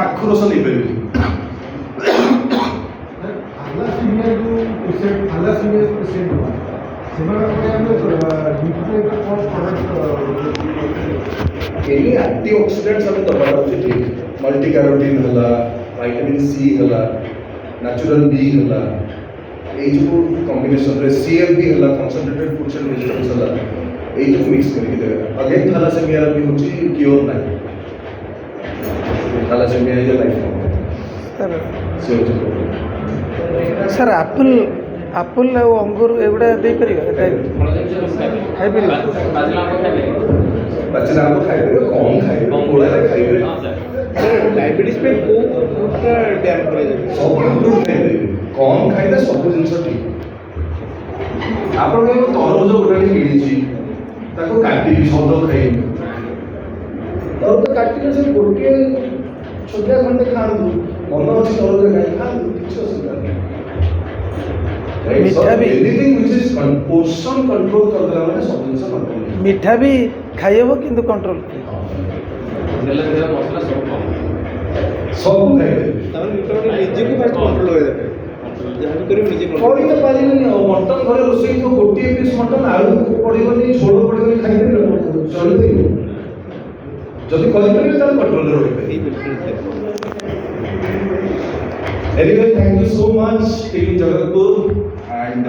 ଆଖୁ ରସ ନେଇପାରିବେ ଏଇ ଆଣ୍ଟି ଅକ୍ସିଡେଣ୍ଟସ୍ ଆମେ ଦେବାର ଅଛି ଠିକ୍ ମଲ୍ଟି କାରୋଟିନ୍ ହେଲା ଭାଇଟାମିନ୍ ସି ହେଲା ନ୍ୟାଚୁରାଲ୍ ବି ହେଲା ଏଇ ଯେଉଁ କମ୍ବିନେସନ୍ରେ CFB ହେଲା କନସେନ୍ଟ୍ରେଟେଡ୍ ଫୁଡ୍ସ ଆଣ୍ଡ ଭେଜିଟେବଲ୍ସ ହେଲା ଏଇ ଯେଉଁ ମିକ୍ସ କରିକି ଦେବେ ଅଗେନ୍ ଥାଲାସେମିଆର ବି ହେଉଛି କ୍ୟୁର୍ ନାହିଁ ଥାଲାସେମିଆ ଇଜ୍ ଲାଇଫ୍ ସେ ହେଉଛି ପ୍ରୋବ୍ଲେମ୍ ସାର୍ ଆପଲ୍ ଆଉ ଅଙ୍ଗୁର ଏଗୁଡ଼ା ଦେଇପାରିବା ଖାଇପାରିବା ପାଚିଲା ଆମ୍ବ ଖାଇପାରିବେ କମ୍ ଖାଇବେ ଗୋଳାରେ ଖାଇବେ ଡାଇବେଟିସ୍ ପାଇଁ କୋଉ ଫୁଡ୍ଟା ଡ୍ୟାମ୍ କରାଯାଏ ସବୁ ଫ୍ରୁଟ୍ ଖାଇପାରିବେ କମ୍ ଖାଇଲେ ସବୁ ଜିନିଷ ଠିକ୍ ଆପଣ କହିବେ ତରଭୁଜ ଗୋଟେ କିଣିଛି ତାକୁ କାଟିବି ସଦ ଖାଇବି ତରଭୁଜ କାଟିଲେ ସେ ଗୋଟିଏ ଛୋଟିଆ ଖଣ୍ଡେ ଖାଆନ୍ତୁ ମନ ଅଛି ତରଭୁଜ ଖାଇ ଖାଆନ୍ତୁ କିଛି ଅସୁବିଧା ନାହିଁ ମିଠା ବି anything which is portion control କରିଦେଲା ମାନେ ସବୁ ଜିନିଷ କଣ୍ଟ୍ରୋଲ ମିଠା ବି ଖାଇହେବ କିନ୍ତୁ କଣ୍ଟ୍ରୋଲ ମସଲା ସବୁ କମ୍ ସବୁ ଖାଇପାରିବେ ତାମାନେ ମୋଟାମୋଟି ନିଜକୁ ଫାଷ୍ଟ କଣ୍ଟ୍ରୋଲ କରିବା ଦରକାର ଯାହା ବି କରିବ ନିଜେ କରି ତ ପାରିବେନି ଆଉ ମଟନ ଘରେ ରୋଷେଇ ତ ଗୋଟିଏ ପିସ୍ ମଟନ ଆଳୁ ପଡ଼ିବନି ଝୋଳ ପଡ଼ିବନି ଖାଇପାରିବେ ଚଳିପାରିବ ଯଦି କରିପାରିବେ ତାହେଲେ କଣ୍ଟ୍ରୋଲରେ ରହିପାରିବେ Anyway, thank you so much, Team Jagatpur, and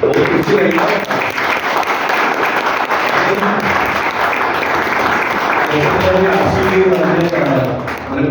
बहुत खुशी लगी